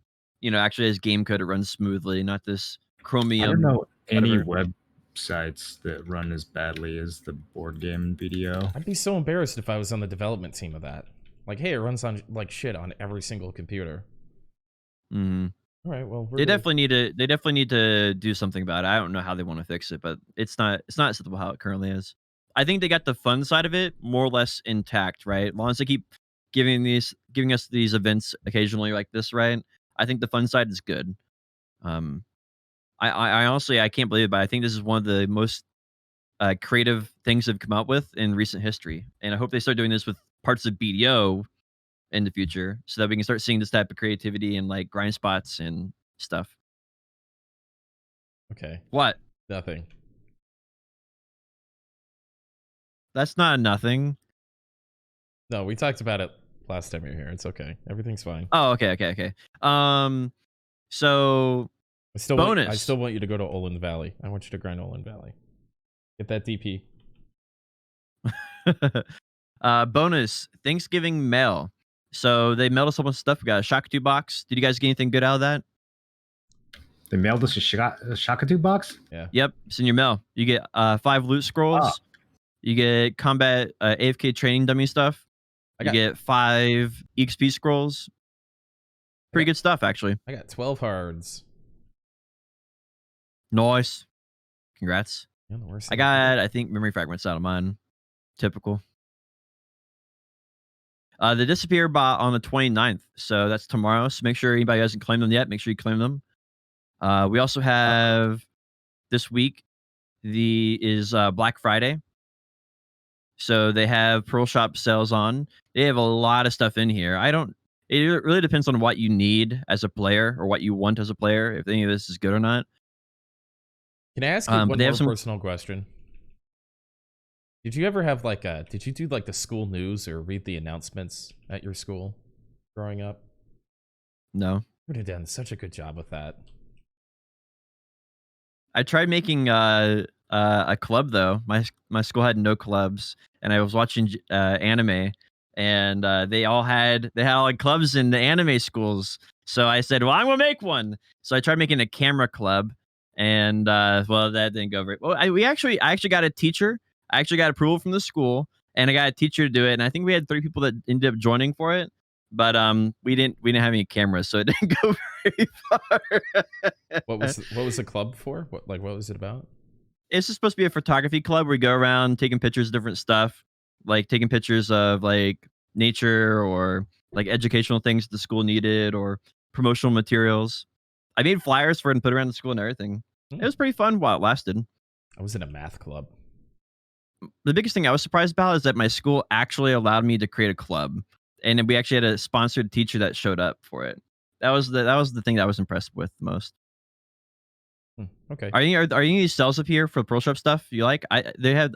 actually has game code that runs smoothly, not this Chromium. I don't know any whatever. websites that run as badly as the board game video. I'd be so embarrassed if I was on the development team of that. Like, hey, it runs on like shit on every single computer. Mm-hmm. All right, well, They definitely need to do something about it. I don't know how they want to fix it, but it's not acceptable how it currently is. I think they got the fun side of it more or less intact, right? As long as they keep giving us these events occasionally like this, right? I think the fun side is good. I honestly I can't believe it, but I think this is one of the most creative things they've come out with in recent history, and I hope they start doing this with parts of BDO in the future, so that we can start seeing this type of creativity and like grind spots and stuff. Okay. What? Nothing. That's not nothing. No, we talked about it last time you were here. It's okay. Everything's fine. Oh, okay. So I still bonus. want you to go to Olin Valley. I want you to grind Olin Valley. Get that DP. Bonus Thanksgiving mail. So they mailed us a bunch of stuff. We got a Shakatu box. Did you guys get anything good out of that? They mailed us a Shakatu box? Yeah. Yep. It's in your mail. You get 5 loot scrolls. Oh. You get combat AFK training dummy stuff. You get 5 EXP scrolls. Pretty good stuff, actually. I got 12 hards. Nice. Congrats. Yeah, the worst I got, I think, memory fragments out of mine. Typical. They disappear on the 29th, so that's tomorrow. So make sure anybody hasn't claimed them yet, make sure you claim them. We also have this week is Black Friday. So they have Pearl Shop sales on. They have a lot of stuff in here. It really depends on what you need as a player or what you want as a player, if any of this is good or not. Can I ask you one more personal question? Did you ever have did you do like the school news or read the announcements at your school growing up? No. You would have done such a good job with that. I tried making a club though. My school had no clubs, and I was watching anime, and they had like clubs in the anime schools. So I said, well, I'm gonna make one. So I tried making a camera club, and well, that didn't go very well. I actually got a teacher. I actually got approval from the school, and I got a teacher to do it. And I think we had 3 people that ended up joining for it. but we didn't have any cameras, so it didn't go very far. What was the club for? What was it about? It's just supposed to be a photography club where we go around taking pictures of different stuff, like taking pictures of like nature or like educational things the school needed or promotional materials. I made flyers for it and put around the school and everything. It was pretty fun while it lasted. I was in a math club. The biggest thing I was surprised about is that my school actually allowed me to create a club, and we actually had a sponsored teacher that showed up for it. That was the thing that I was impressed with the most. Okay. Are any of these sales up here for Pearl Shop stuff you like? I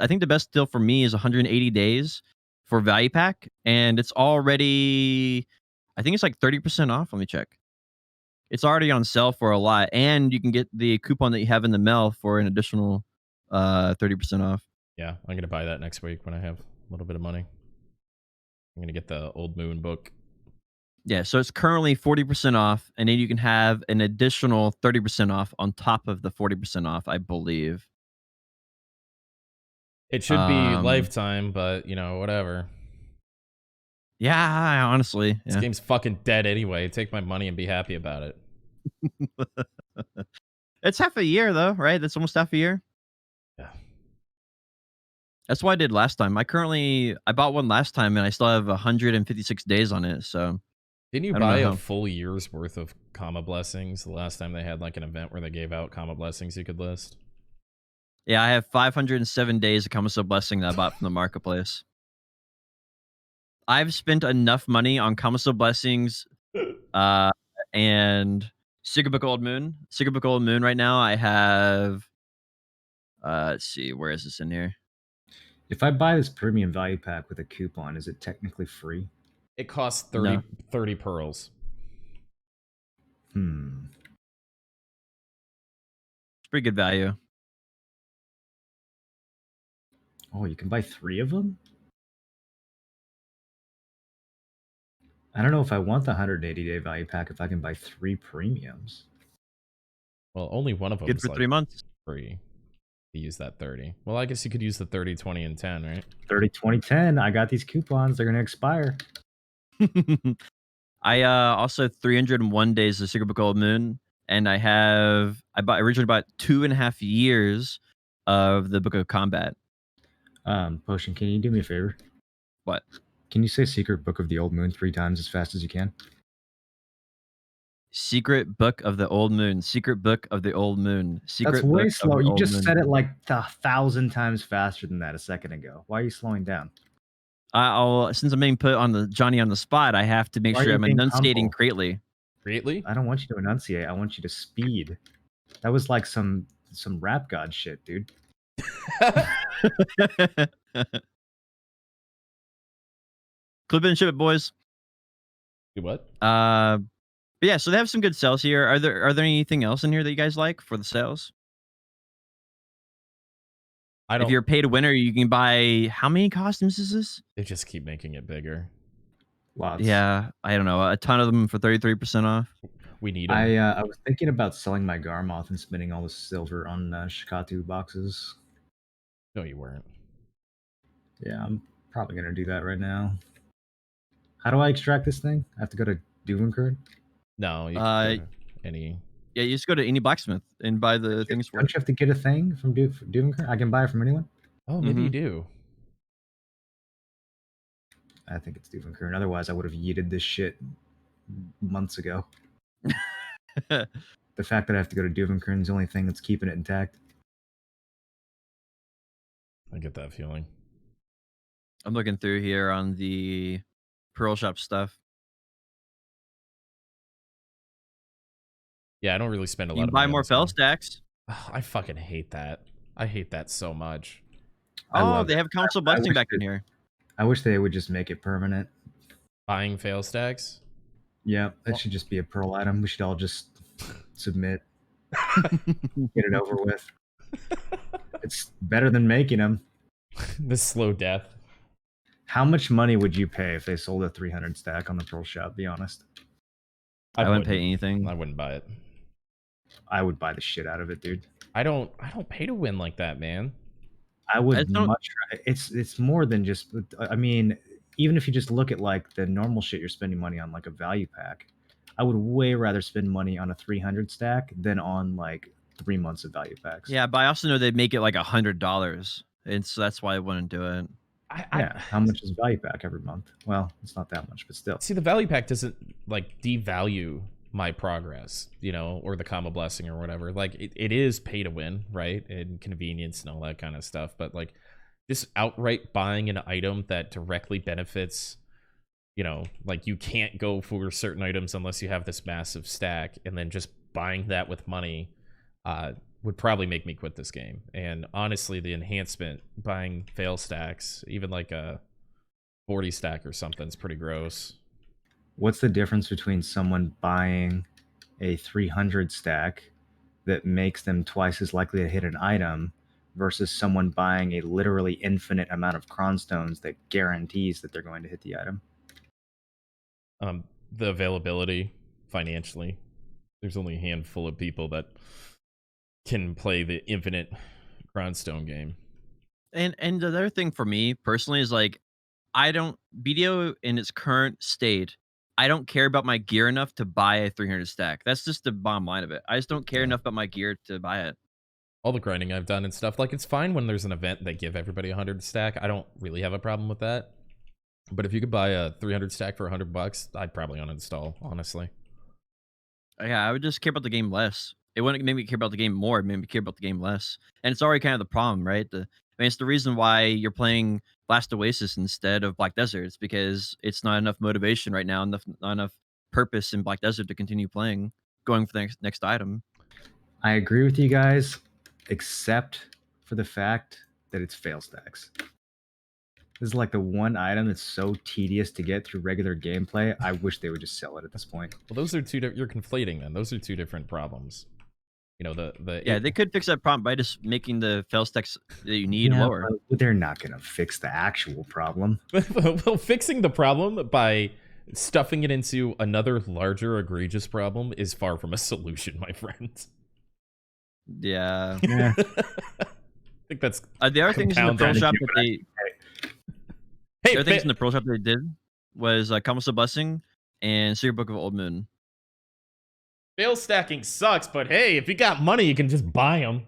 think the best deal for me is 180 days for value pack, and it's already, I think it's like 30% off. Let me check. It's already on sale for a lot, and you can get the coupon that you have in the mail for an additional 30% off. Yeah, I'm gonna buy that next week when I have a little bit of money. I'm gonna get the Old Moon book. Yeah, so it's currently 40% off, and then you can have an additional 30% off on top of the 40% off, I believe. It should be lifetime, but you know, whatever. Yeah, honestly, This yeah. game's fucking dead anyway. Take my money and be happy about it. It's half a year though, right? That's almost half a year. Yeah. That's what I did last time. I bought one last time, and I still have 156 days on it. So Didn't you I don't buy know a how. full year's worth of comma blessings the last time they had like an event where they gave out comma blessings you could list? Yeah, I have 507 days of Kamiso Blessing that I bought from the marketplace. I've spent enough money on Kamiso Blessings and Secret Book of Old Moon. Secret Book of Old Moon right now, I have let's see, where is this in here? If I buy this premium value pack with a coupon, is it technically free? It costs No. 30 pearls. Hmm. It's pretty good value. Oh, you can buy 3 of them? I don't know if I want the 180-day value pack if I can buy 3 premiums. Well, only one of them Good is for like 3 months. free. You use that 30. Well, I guess you could use the 30, 20, and 10, right? 30, 20, 10. I got these coupons. They're going to expire. I also 301 days of Secret Book of Old Moon, and originally bought 2.5 years of the Book of Combat. Potion, can you do me a favor? What? Can you say Secret Book of the Old Moon 3 times as fast as you can? Secret Book of the Old Moon. Secret Book of the Old Moon. Secret That's Book way of slow. the You Old just Moon. said it like 1,000 times faster than that a second ago. Why are you slowing down? Since I'm being put on the Johnny on the spot, I have to make Why are sure you I'm being enunciating humble? greatly. Greatly? I don't want you to enunciate. I want you to speed. That was like some rap god shit, dude. Clip it and ship it, boys. Do what? But yeah, so they have some good sales here. Are there anything else in here that you guys like for the sales? If you're a pay to winner, you can buy, how many costumes is this? They just keep making it bigger. Lots. Yeah, I don't know, a ton of them for 33% off. We need them. I was thinking about selling my Garmoth and spending all the silver on Shikatu boxes. No, you weren't. Yeah, I'm probably gonna do that right now. How do I extract this thing? I have to go to Duvenkird? No, you can go to any. Yeah, you just go to any blacksmith and buy the things for Don't it. you have to get a thing from Duvenkird? I can buy it from anyone? Oh, maybe you do. I think it's Duvenkird. Otherwise, I would have yeeted this shit months ago. The fact that I have to go to Duvenkird is the only thing that's keeping it intact. I get that feeling. I'm looking through here on the Pearl Shop stuff. Yeah, I don't really spend a You lot can of buy money on more this fell game. stacks. I fucking hate that. I hate that so much. Oh, they have Council Blessing back in here. I wish they would just make it permanent. Buying fail stacks? Yeah, that should just be a Pearl item. We should all just submit. Get it over with. It's better than making them. The slow death. How much money would you pay if they sold a 300 stack on the Pearl Shop? Be honest. I wouldn't pay anything. I wouldn't buy it. I would buy the shit out of it, dude. I don't pay to win like that, man. I would much. It's more than just. I mean, even if you just look at like the normal shit you're spending money on, like a value pack, I would way rather spend money on a 300 stack than on like 3 months of value packs. Yeah, but I also know they make it like $100, and so that's why I wouldn't do it. Yeah, how much is value pack every month? Well, it's not that much, but still. See, the value pack doesn't like devalue my progress, you know, or the combo blessing or whatever. Like it is pay to win, right? And convenience and all that kind of stuff. But like just outright buying an item that directly benefits, you know, like you can't go for certain items unless you have this massive stack, and then just buying that with money would probably make me quit this game. And honestly, the enhancement, buying fail stacks, even like a 40 stack or something, is pretty gross. What's the difference between someone buying a 300 stack that makes them twice as likely to hit an item versus someone buying a literally infinite amount of cronstones that guarantees that they're going to hit the item? The availability financially. There's only a handful of people that can play the infinite cronstone game. And the other thing for me personally is like, I don't BDO in its current state. I don't care about my gear enough to buy a 300 stack. That's just the bottom line of it. I just don't care enough about my gear to buy it. All the grinding I've done and stuff, like it's fine when there's an event they give everybody 100 stack. I don't really have a problem with that. But if you could buy a 300 stack for $100, I'd probably uninstall, honestly. Yeah, I would just care about the game less. It wouldn't make me care about the game more. It made me care about the game less. And it's already kind of the problem, right? I mean, it's the reason why you're playing Last Oasis instead of Black Desert. It's because it's not enough motivation right now, not enough purpose in Black Desert to continue playing, going for the next item. I agree with you guys, except for the fact that it's fail stacks. This is like the one item that's so tedious to get through regular gameplay. I wish they would just sell it at this point. Well, those are you're conflating then. Those are two different problems. You know, they could fix that problem by just making the fail stacks that you need lower. But they're not going to fix the actual problem. Well, fixing the problem by stuffing it into another larger egregious problem is far from a solution, my friend. Yeah. I think that's the other things in the Pearl Shop that they the other things in the Pearl Shop that they did was Comel's Blessing and Secret Book of Old Moon. Fail stacking sucks, but hey, if you got money, you can just buy them.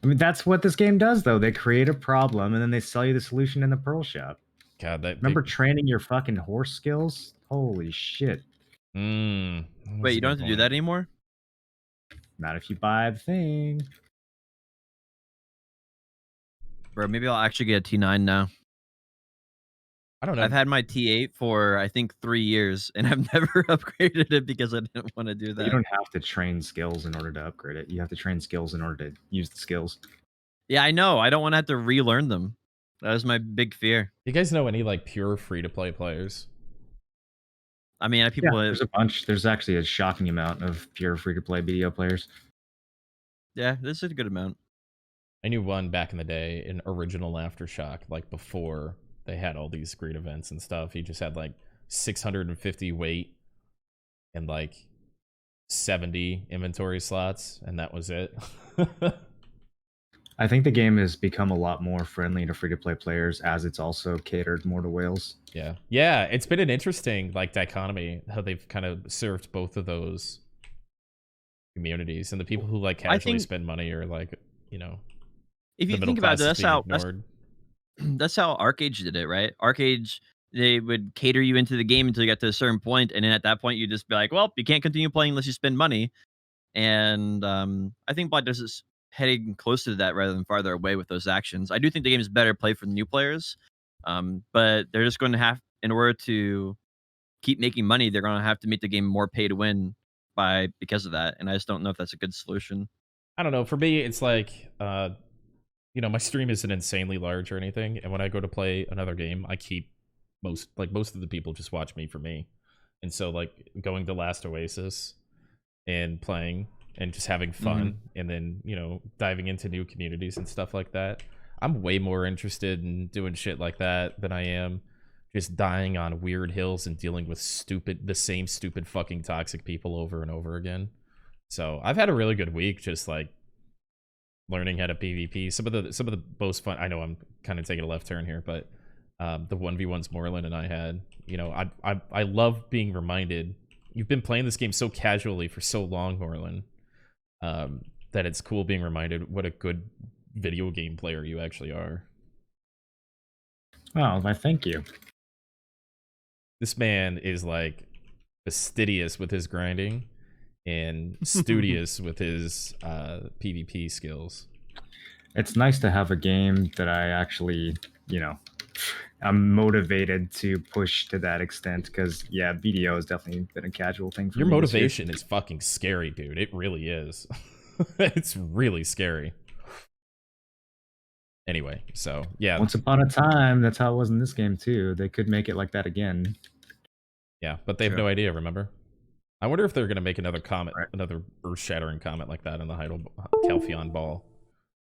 I mean, that's what this game does, though. They create a problem, and then they sell you the solution in the Pearl Shop. God, remember training your fucking horse skills? Holy shit. Wait, you don't have to do that anymore? Not if you buy the thing. Bro, maybe I'll actually get a T9 now. I don't know. I've had my T8 for, I think, 3 years, and I've never upgraded it because I didn't want to do that. You don't have to train skills in order to upgrade it. You have to train skills in order to use the skills. Yeah, I know. I don't want to have to relearn them. That was my big fear. You guys know any like pure free-to-play players? I mean, people. There's a bunch. There's actually a shocking amount of pure free-to-play BDO players. Yeah, this is a good amount. I knew one back in the day, an original Aftershock, like before they had all these great events and stuff. He just had like 650 weight and like 70 inventory slots, and that was it. I think the game has become a lot more friendly to free-to-play players as it's also catered more to whales. Yeah, it's been an interesting like dichotomy how they've kind of served both of those communities, and the people who like casually spend money are like, you know, if you think about it, that's how Arcade did it, right? Arcade, they would cater you into the game until you got to a certain point, and then at that point you just be like, well, you can't continue playing unless you spend money. And I think Black Desert is heading closer to that rather than farther away with those actions. I do think the game is better played for the new players, but they're just going to have, in order to keep making money, they're going to have to make the game more pay to win because of that. And I just don't know if that's a good solution. I don't know. For me, it's like, you know, my stream isn't insanely large or anything, and when I go to play another game, I keep most of the people just watch me for me. And so like going to Last Oasis and playing and just having fun, and then, you know, diving into new communities and stuff like that, I'm way more interested in doing shit like that than I am just dying on weird hills and dealing with the same stupid fucking toxic people over and over again. So I've had a really good week just like learning how to PvP. Some of the most fun, I know I'm kind of taking a left turn here, but The 1v1s Moreland and I had. You know, I love being reminded. You've been playing this game so casually for so long, Moreland, that it's cool being reminded what a good video game player you actually are. Oh, I thank you. This man is like fastidious with his grinding and studious with his PvP skills. It's nice to have a game that I actually, I'm motivated to push to that extent because, yeah, BDO has definitely been a casual thing for Your me. motivation is fucking scary, dude. It really is. It's really scary. Anyway, so yeah. Once upon a time, that's how it was in this game too. They could make it like that again. Yeah, but they have no idea, remember? I wonder if they're going to make another comment, another earth-shattering comment like that in the Calpheon Ball.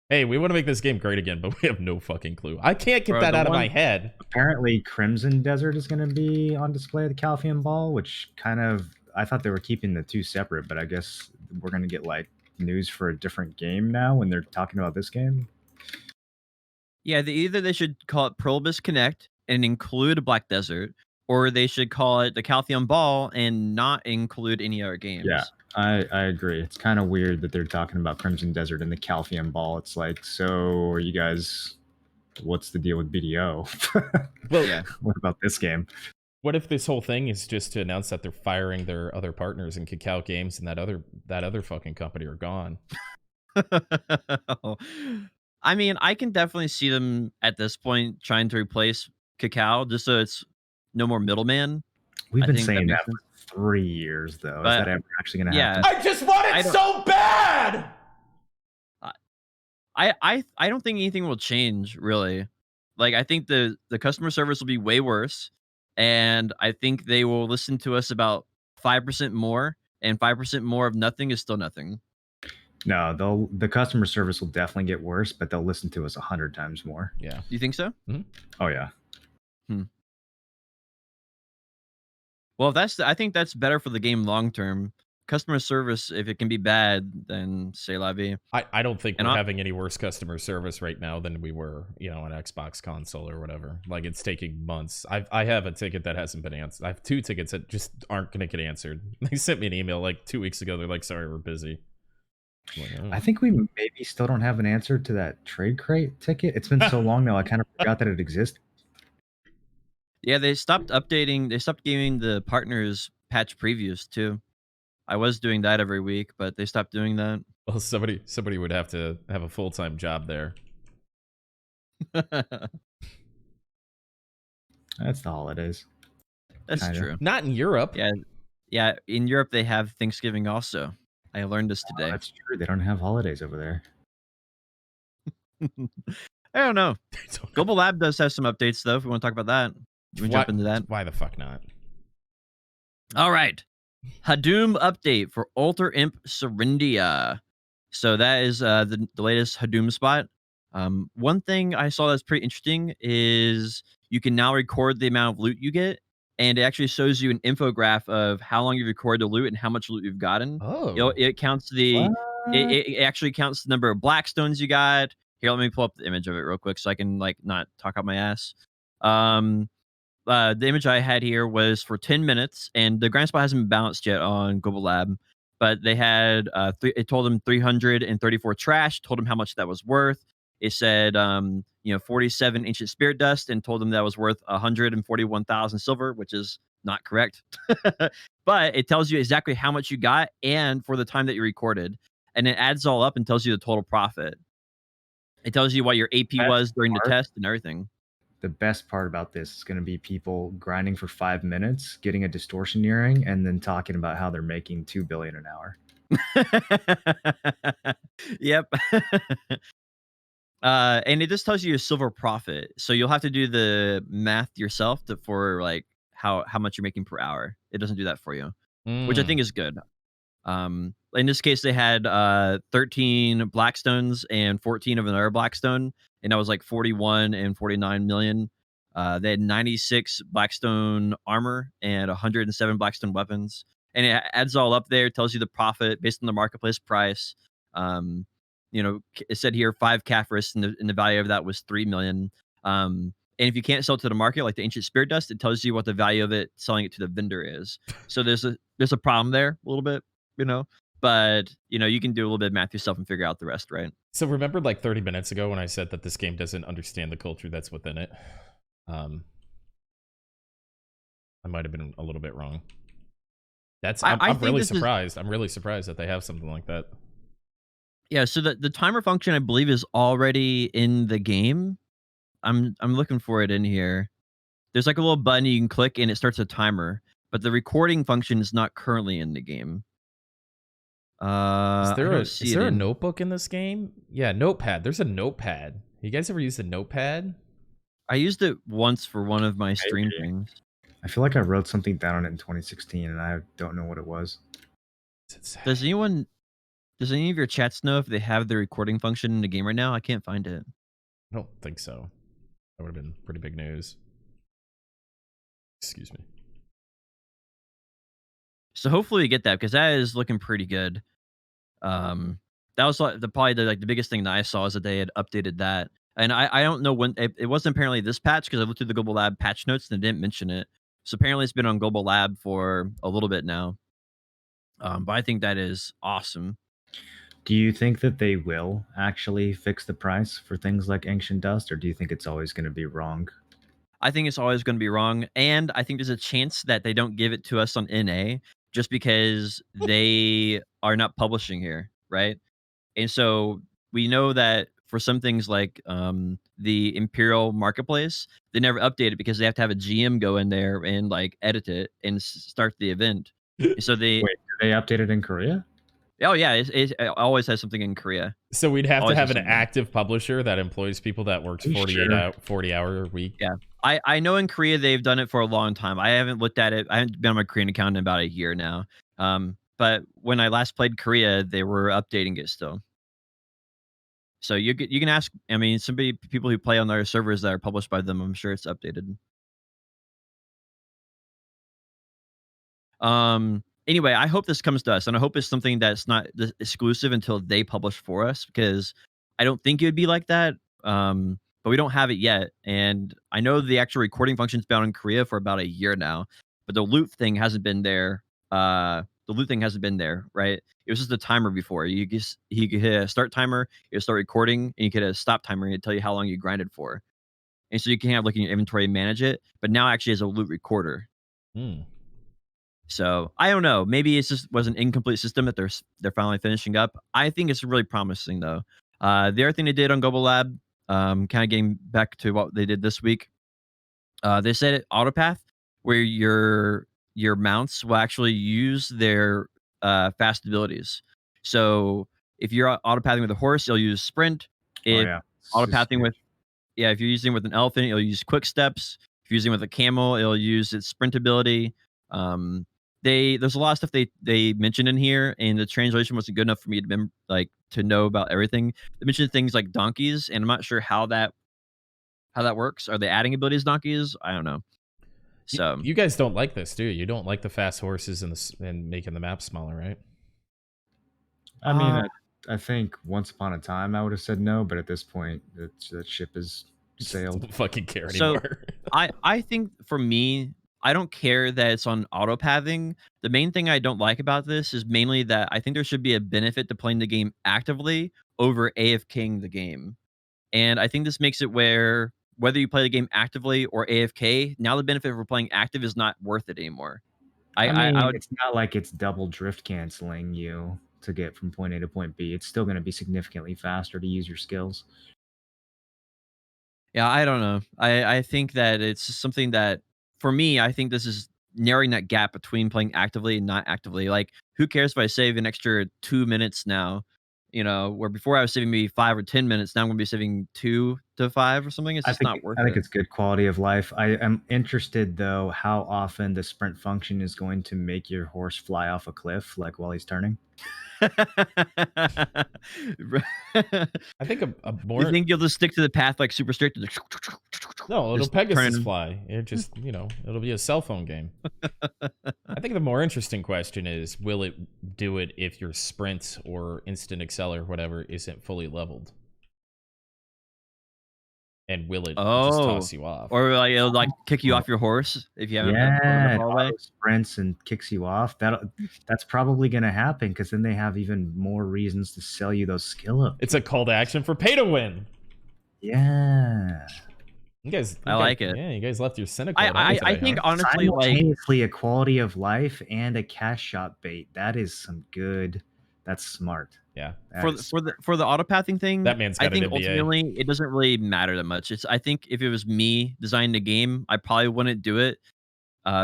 Hey, we want to make this game great again, but we have no fucking clue. I can't get that out of my head. Apparently, Crimson Desert is going to be on display at the Calpheon Ball, which kind of, I thought they were keeping the two separate, but I guess we're going to get like news for a different game now when they're talking about this game. Yeah, either they should call it Perilbus Connect and include Black Desert, or they should call it the Calpheon Ball and not include any other games. Yeah, I agree. It's kind of weird that they're talking about Crimson Desert and the Calpheon Ball. It's like, so are you guys, what's the deal with BDO? Well, yeah. What about this game? What if this whole thing is just to announce that they're firing their other partners in Cacao Games and that other fucking company are gone? I mean, I can definitely see them at this point trying to replace Cacao just so it's no more middleman. We've been saying that for 3 years, though. Is that ever actually going to happen? I just want it so bad! I don't think anything will change, really. Like, I think the customer service will be way worse, and I think they will listen to us about 5% more, and 5% more of nothing is still nothing. No, the customer service will definitely get worse, but they'll listen to us 100 times more. Yeah. You think so? Mm-hmm. Oh, yeah. Well, I think that's better for the game long term. Customer service, if it can be bad, then c'est la vie. I don't think we're having any worse customer service right now than we were, on Xbox console or whatever. Like, it's taking months. I have a ticket that hasn't been answered. I have 2 tickets that just aren't going to get answered. They sent me an email like 2 weeks ago. They're like, sorry, we're busy. Like, I think we maybe still don't have an answer to that trade crate ticket. It's been so long now, I kind of forgot that it existed. Yeah, they stopped updating. They stopped giving the partners patch previews too. I was doing that every week, but they stopped doing that. Well, somebody would have to have a full-time job there. That's the holidays. That's true. Not in Europe. Yeah. In Europe, they have Thanksgiving also. I learned this today. That's true. They don't have holidays over there. I don't know. Global Lab does have some updates, though, if we want to talk about that. We jump into that. Why the fuck not? All right. Hadoom update for Alter Imp Serendia. So that is the latest Hadoom spot. One thing I saw that's pretty interesting is you can now record the amount of loot you get, and it actually shows you an infograph of how long you've recorded the loot and how much loot you've gotten. Oh. It counts it actually counts the number of Blackstones you got. Here, let me pull up the image of it real quick so I can not talk out my ass. The image I had here was for 10 minutes, and the grind spot hasn't been balanced yet on Global Lab, but they had it told them 334 trash, told them how much that was worth. It said 47 ancient spirit dust, and told them that was worth 141,000 silver, which is not correct. But it tells you exactly how much you got and for the time that you recorded, and it adds all up and tells you the total profit. It tells you what your AP was during the test and everything. The best part about this is going to be people grinding for 5 minutes, getting a distortion earring, and then talking about how they're making $2 billion an hour. Yep. And it just tells you a silver profit, so you'll have to do the math yourself for like how much you're making per hour. It doesn't do that for you, which I think is good. In this case, they had 13 Blackstones and 14 of another Blackstone, and that was like 41 and 49 million. They had 96 Blackstone armor and 107 Blackstone weapons, and it adds all up there. Tells you the profit based on the marketplace price. It said here 5 Caphras, and the value of that was 3 million. And if you can't sell it to the market, like the ancient spirit dust, it tells you what the value of it selling it to the vendor is. So there's a problem there a little bit, you know. But you can do a little bit of math yourself and figure out the rest, right? So remember like 30 minutes ago when I said that this game doesn't understand the culture that's within it? I might have been a little bit wrong. I I'm think really this is surprised. I'm really surprised that they have something like that. yeah. So the timer function, I believe, is already in the game. I'm looking for it in here. There's like a little button you can click and it starts a timer, but the recording function is not currently in the game. I don't Is see it there a in. notebook in this game? Yeah, notepad. There's a notepad. You guys ever used a notepad? I used it once for one of my stream Maybe. things. I feel like I wrote something down on it in 2016, and I don't know what it was. Does anyone Does any of your chats know if they have the recording function in the game right now? I can't find it. I don't think so. That would have been pretty big news. Excuse me. So hopefully we get that because that is looking pretty good. That was like probably the biggest thing that I saw is that they had updated that, and I don't know when it wasn't apparently this patch because I looked through the Global Lab patch notes and they didn't mention it. So apparently it's been on Global Lab for a little bit now. But I think that is awesome. Do you think that they will actually fix the price for things like Ancient Dust, or do you think it's always going to be wrong? I think it's always going to be wrong, and I think there's a chance that they don't give it to us on NA just because they are not publishing here, right? And so we know that for some things like the Imperial Marketplace, they never update it because they have to have a GM go in there and like edit it and start the event. And so they, Wait, did they update it in Korea? oh yeah, it always has something in Korea. So we'd have to Always have has an something. active publisher that employs people that works Are you 48 sure? 40-hour a week. Yeah. I know in Korea they've done it for a long time. I haven't looked at it. I haven't been on my Korean account in about a year now. But when I last played Korea, they were updating it still. So you can ask. I mean, people who play on their servers that are published by them. I'm sure it's updated. Anyway, I hope this comes to us, and I hope it's something that's not exclusive until they publish for us, because I don't think it would be like that. But we don't have it yet, and I know the actual recording function's been out in Korea for about a year now, but the loot thing hasn't been there. The loot thing hasn't been there, right? It was just a timer before. You could hit a start timer, you start recording, and you could hit a stop timer, and it'd tell you how long you grinded for. And so you can have like in your inventory and manage it, but now actually as a loot recorder. Hmm. So I don't know. Maybe it's just was an incomplete system that they're finally finishing up. I think it's really promising though. The other thing they did on Global Lab, kind of getting back to what they did this week, they said it autopath where your mounts will actually use their fast abilities. So if you're autopathing with a horse, you'll use sprint. Oh If yeah, it's autopathing with huge. Yeah, if you're using with an elephant, it'll use quick steps. If you're using with a camel, it'll use its sprint ability. Um, there's a lot of stuff they mentioned in here, and the translation wasn't good enough for me to to know about everything. They mentioned things like donkeys, and I'm not sure how that works. Are they adding abilities to donkeys? I don't know. So You guys don't like this, do you? You don't like the fast horses and making the map smaller, right? I mean, uh, I think once upon a time I would have said no, but at this point, that ship has Just sailed. don't fucking care so anymore. I think for me, I don't care that it's on auto pathing. The main thing I don't like about this is mainly that I think there should be a benefit to playing the game actively over AFKing the game. And I think this makes it where whether you play the game actively or AFK, now the benefit for playing active is not worth it anymore. I I mean, would it's not like it's double drift canceling you to get from point A to point B. It's still going to be significantly faster to use your skills. Yeah, I don't know. I think that it's something that for me, I think this is narrowing that gap between playing actively and not actively. Like, who cares if I save an extra 2 minutes now? Where before I was saving maybe 5 or 10 minutes, now I'm gonna be saving 2 to 5 or something. It's just not worth I think it. it's good quality of life. I am interested though how often the sprint function is going to make your horse fly off a cliff like while he's turning. I think a You more think you'll just stick to the path like super strict? no, it'll Just Pegasus turning. fly. It just it'll be a cell phone game. I think the more interesting question is, will it do it if your sprint or instant accel or whatever isn't fully leveled? and will it just Oh, toss you off? or like it'll like kick you Oh, off your horse if you haven't been far enough yeah, it all the way. auto sprints and kicks you off. That's probably gonna happen because then they have even more reasons to sell you those skill up. It's a call to action for pay to win. Yeah. I like it. Yeah, you guys left your cynical on me I today, think huh? honestly, like Simultaneously a quality of life and a cash shot bait. That is some good. That's smart. Yeah, for the autopathing thing, that man's I got an think MBA. ultimately it doesn't really matter that much. I think if it was me designing the game, I probably wouldn't do it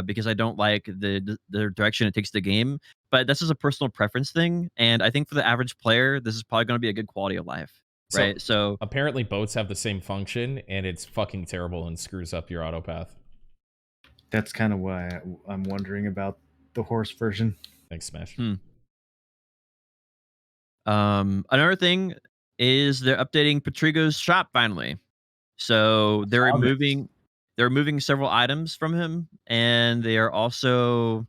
because I don't like the direction it takes the game. But this is a personal preference thing, and I think for the average player, this is probably going to be a good quality of life, So right? So apparently boats have the same function, and it's fucking terrible and screws up your autopath. That's kind of why I'm wondering about the horse version. Thanks, Smash. Another thing is they're updating Petrigo's shop finally. So they're removing several items from him, and they are also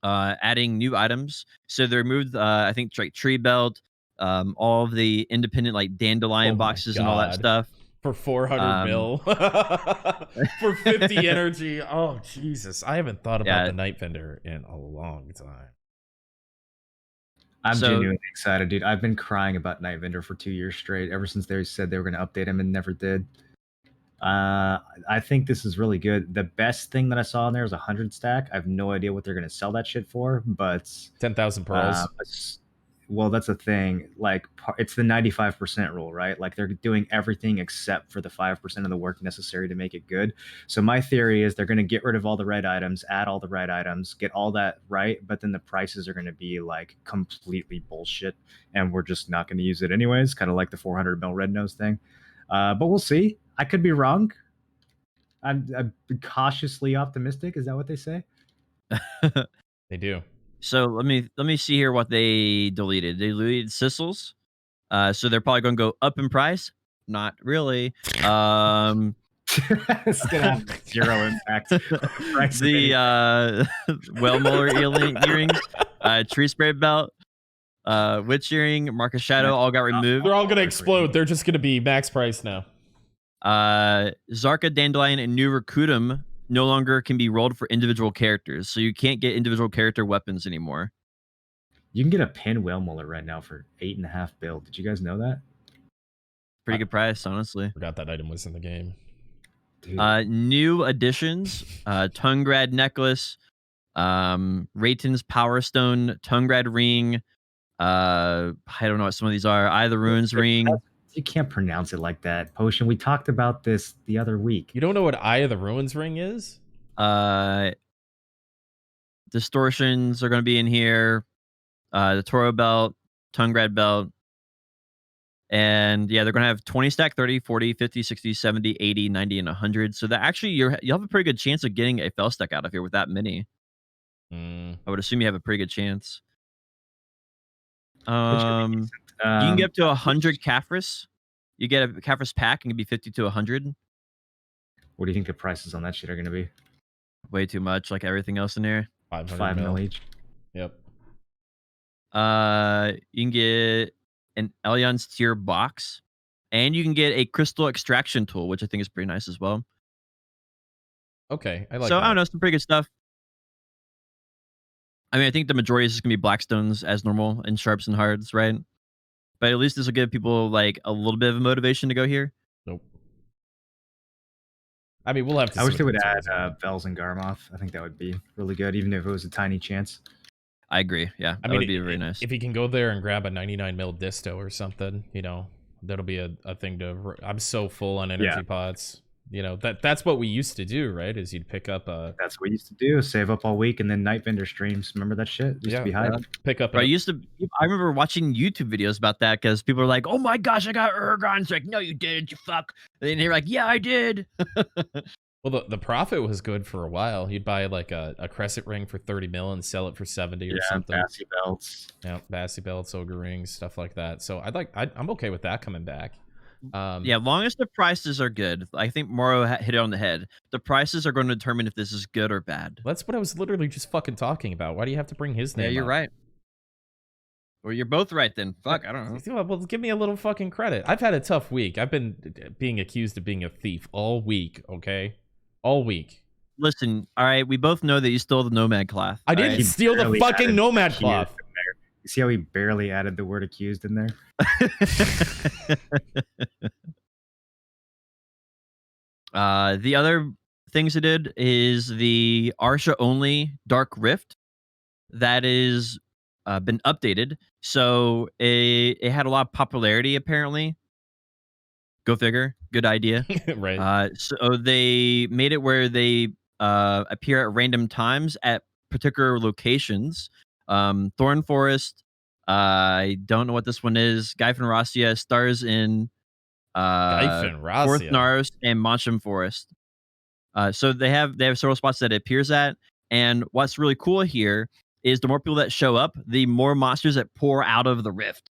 adding new items. So they removed, I think, like tree belt, all of the independent like dandelion Oh my boxes and all that God. stuff. For 400 mil. For 50 energy. Oh, Jesus. I haven't thought about the Night Vendor in a long time. I'm genuinely excited, dude. I've been crying about Night Vendor for 2 years straight, ever since they said they were going to update him and never did. I think this is really good. The best thing that I saw in there was 100 stack. I have no idea what they're going to sell that shit for, but 10,000 pearls. Well, that's a thing. Like, it's the 95% rule, right? Like, they're doing everything except for the 5% of the work necessary to make it good. So my theory is they're going to get rid of all the red items, add all the right items, get all that right, but then the prices are going to be like completely bullshit, and we're just not going to use it anyways, kind of like the 400 mil red nose thing. But we'll see. I could be wrong. I'm cautiously optimistic. Is that what they say? They do. So let me see here what they deleted. They deleted Sissels. So they're probably going to go up in price. Not really. It's gonna have zero impact. The Well Muller earrings, Tree Spray Belt, Witch Earring, Marcus Shadow all got removed. They're all gonna explode. They're just gonna be max price now. Zarka, Dandelion, and New Recruitum no longer can be rolled for individual characters, so you can't get individual character weapons anymore. You can get a pin whale mullet right now for 8.5 bill. Did you guys know that? Pretty good price, honestly. Forgot that item was in the game. Dude. New additions: Tungrad necklace, Rayton's Power Stone, Tungrad ring. I don't know what some of these are. Eye of the Runes ring. You can't pronounce it like that, Potion. We talked about this the other week. You don't know what Eye of the Ruins ring is? Distortions are going to be in here. The Toro belt, Tungrad belt. And yeah, they're going to have 20 stack, 30, 40, 50, 60, 70, 80, 90, and 100. So that actually you'll have a pretty good chance of getting a fell stack out of here with that many. I would assume you have a pretty good chance. You can get up to 100 Caphras. You get a Caphras pack and it can be 50 to 100. What do you think the prices on that shit are going to be? Way too much, like everything else in there. 5 mil each. Yep. You can get an Elion's tier box, and you can get a crystal extraction tool, which I think is pretty nice as well. Okay, I like. So that. I don't know, some pretty good stuff. I mean, I think the majority is just gonna be blackstones as normal and sharps and hards, right? But at least this will give people like a little bit of a motivation to go here. Nope. I mean, we'll have to. I wish they would add Vels and Garmoth. I think that would be really good, even if it was a tiny chance. I agree. Yeah, that would be very nice. If you can go there and grab a 99 mil disto or something, you know, that'll be a thing to. I'm so full on energy pots. You know, that's what we used to do, right? Is you'd pick up a. That's what we used to do. Save up all week and then Night Vendor streams. Remember that shit? Used to be hype. Pick up. I remember watching YouTube videos about that because people are like, "Oh my gosh, I got Urgon." It's like, "No, you didn't, you fuck." And they're like, "Yeah, I did." Well, the profit was good for a while. You'd buy like a crescent ring for 30 mil and sell it for 70 or something. Bassy belts. Yeah, Bassy belts, ogre rings, stuff like that. So I'm okay with that coming back. Yeah, long as the prices are good. I think Moro hit it on the head. The prices are going to determine if this is good or bad. That's what I was literally just fucking talking about. Why do you have to bring his name? Yeah, you're right. Well, you're both right then. Fuck, I don't know. Well, give me a little fucking credit. I've had a tough week. I've been being accused of being a thief all week, okay? All week. Listen, all right, we both know that you stole the nomad cloth. I all didn't right? steal the fucking nomad cloth. You see how he barely added the word accused in there? The other things it did is the Arsha only Dark Rift that is been updated. So it had a lot of popularity apparently. Go figure. Good idea. Right. So they made it where they appear at random times at particular locations. Thorn Forest. I don't know what this one is. Gyfin Rasia stars in Gyfin Fourth Rasia. Naros and Monsham Forest. So they have several spots that it appears at, and what's really cool here is the more people that show up, the more monsters that pour out of the rift.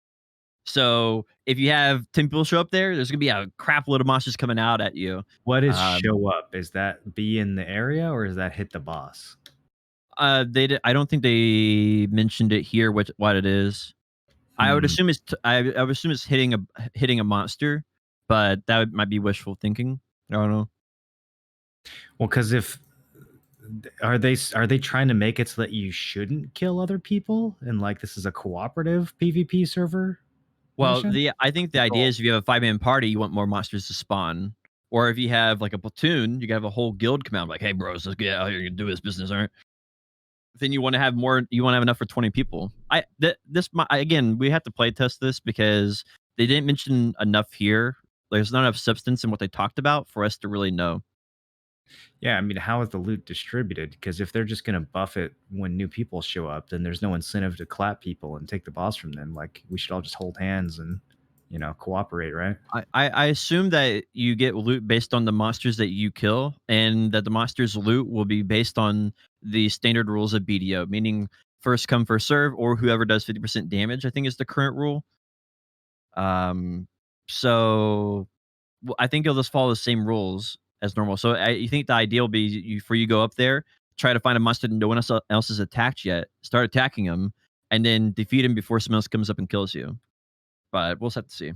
So if you have 10 people show up there, there's gonna be a crap load of monsters coming out at you. What is show up? Is that be in the area or is that hit the boss? I don't think they mentioned it here. What it is? I would assume I would assume it's hitting a monster, but might be wishful thinking. I don't know. Well, because if are they trying to make it so that you shouldn't kill other people and like this is a cooperative PvP server? Well, mission? I think the idea is if you have a 5-man party, you want more monsters to spawn. Or if you have like a platoon, you can have a whole guild come out like, hey bros, let's get out here and do this business, all right? Then you want to have more, you want to have enough for 20 people. Again, we have to play test this because they didn't mention enough here. There's not enough substance in what they talked about for us to really know. Yeah, I mean, how is the loot distributed? Because if they're just going to buff it when new people show up, then there's no incentive to clap people and take the boss from them. Like, we should all just hold hands and, cooperate, right? I assume that you get loot based on the monsters that you kill, and that the monsters' loot will be based on the standard rules of BDO, meaning first come, first serve, or whoever does 50% damage, I think is the current rule. So I think it'll just follow the same rules as normal. So you think the idea will be you go up there, try to find a monster that no one else has attacked yet, start attacking him, and then defeat him before someone else comes up and kills you. But we'll just have to see.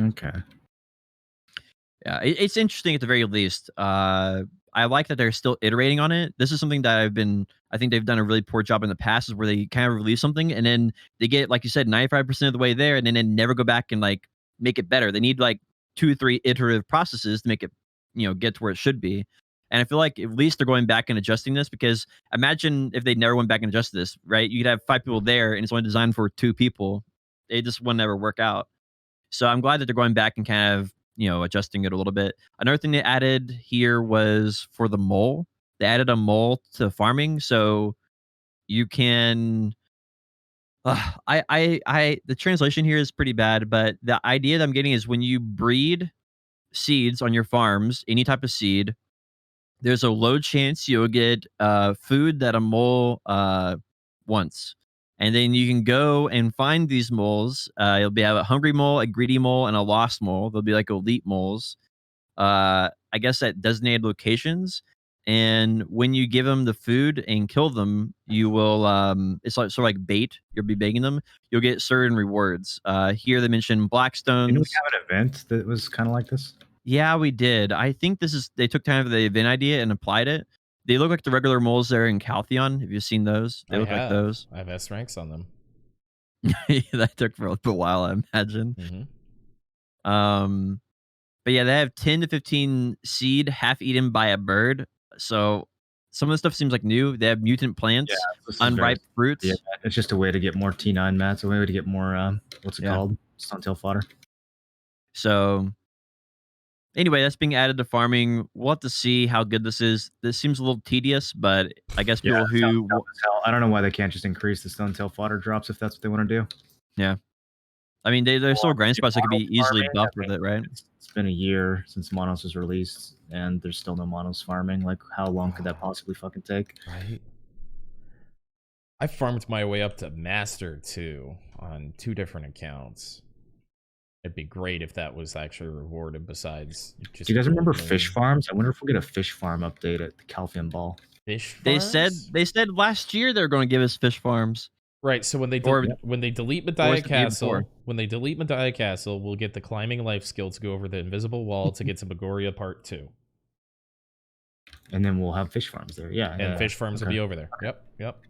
Okay. Yeah, it's interesting at the very least. I like that they're still iterating on it. This is something that I think they've done a really poor job in the past, is where they kind of release something and then they get, like you said, 95% of the way there, and then they never go back and like make it better. They need like 2 or 3 iterative processes to make it, get to where it should be. And I feel like at least they're going back and adjusting this, because imagine if they never went back and adjusted this, right? You could have 5 people there and it's only designed for 2 people. It just wouldn't ever work out. So I'm glad that they're going back and kind of, adjusting it a little bit. Another thing they added here was for the mole. They added a mole to farming, so you can. The translation here is pretty bad, but the idea that I'm getting is when you breed seeds on your farms, any type of seed, there's a low chance you'll get food that a mole wants. And then you can go and find these moles. You'll have a hungry mole, a greedy mole, and a lost mole. They'll be like elite moles. I guess at designated locations. And when you give them the food and kill them, you will. It's like sort of like bait. You'll be begging them. You'll get certain rewards. Here they mention Blackstones. Didn't we have an event that was kind of like this? Yeah, we did. I think they took kind of the event idea and applied it. They look like the regular moles there in Caltheon. Have you seen those? They look like those. I have S ranks on them. That took for a while, I imagine. Mm-hmm. But yeah, they have 10 to 15 seed half eaten by a bird. So some of the stuff seems like new. They have mutant plants, unripe fruits. Yeah, it's just a way to get more T9 mats, a way to get more what's it called? Stuntail fodder. So anyway, that's being added to farming. We'll have to see how good this is. This seems a little tedious, but I guess people who I don't know why they can't just increase the Stuntail fodder drops if that's what they want to do. Yeah. I mean, there's still grind spots that could be easily buffed with it, right? It's been a year since Monos was released, and there's still no Monos farming. Like, how long could that possibly fucking take? Right. I farmed my way up to Master, too, on 2 different accounts. It'd be great if that was actually rewarded besides just... Do you guys remember fish farms? I wonder if we'll get a fish farm update at the Calphian Ball. Fish farms? They said last year they're going to give us fish farms. Right. So when they Or delete was Medaya the day before? Castle, we'll get the climbing life skill to go over the invisible wall to get to Magoria Part 2. And then we'll have fish farms there. Yeah. And fish farms will okay. be over there. Yep.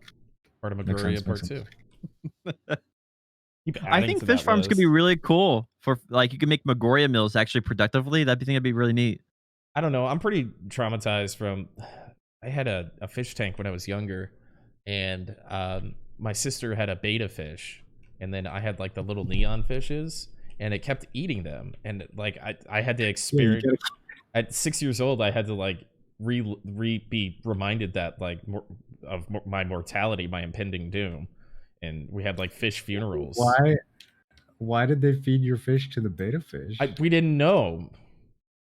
Part of Makes sense, Magoria makes Part sense. 2. Keep I adding think to fish that farms could be list. really cool for like you can make Magoria mills actually productively. That'd be really neat. I don't know. I'm pretty traumatized from. I had a fish tank when I was younger, and my sister had a beta fish, and then I had like the little neon fishes, and it kept eating them, and like I had to experience. At 6 years old, I had to like be reminded that like my mortality, my impending doom, and we had like fish funerals. Why did they feed your fish to the beta fish? We didn't know.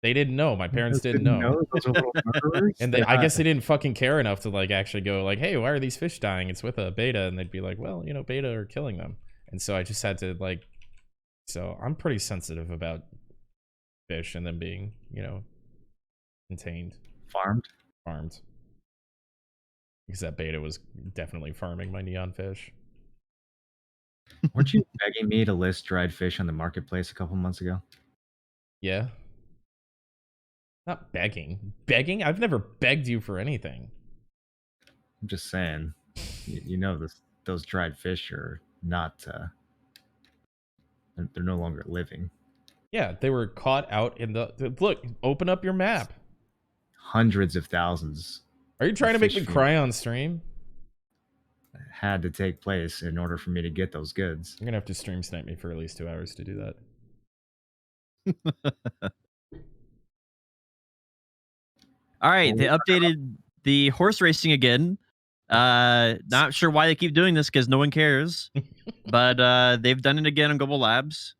They didn't know. My parents didn't know. Those are little murderers. And I guess they didn't fucking care enough to like actually go like, hey, why are these fish dying? It's with a beta. And they'd be like, well, you know, beta are killing them. And so I just had to like, so I'm pretty sensitive about fish and them being, you know, contained. Farmed. Because that beta was definitely farming my neon fish. Weren't you begging me to list dried fish on the marketplace a couple months ago? Yeah. Not begging. Begging? I've never begged you for anything. I'm just saying. You know those dried fish are not. They're no longer living. Yeah, they were caught out in the. Look, open up your map. Hundreds of thousands. Are you trying to make me cry on stream? Had to take place in order for me to get those goods. You're gonna have to stream snipe me for at least 2 hours to do that. All right, they updated the horse racing again. Not sure why they keep doing this because no one cares, but they've done it again on Global Labs.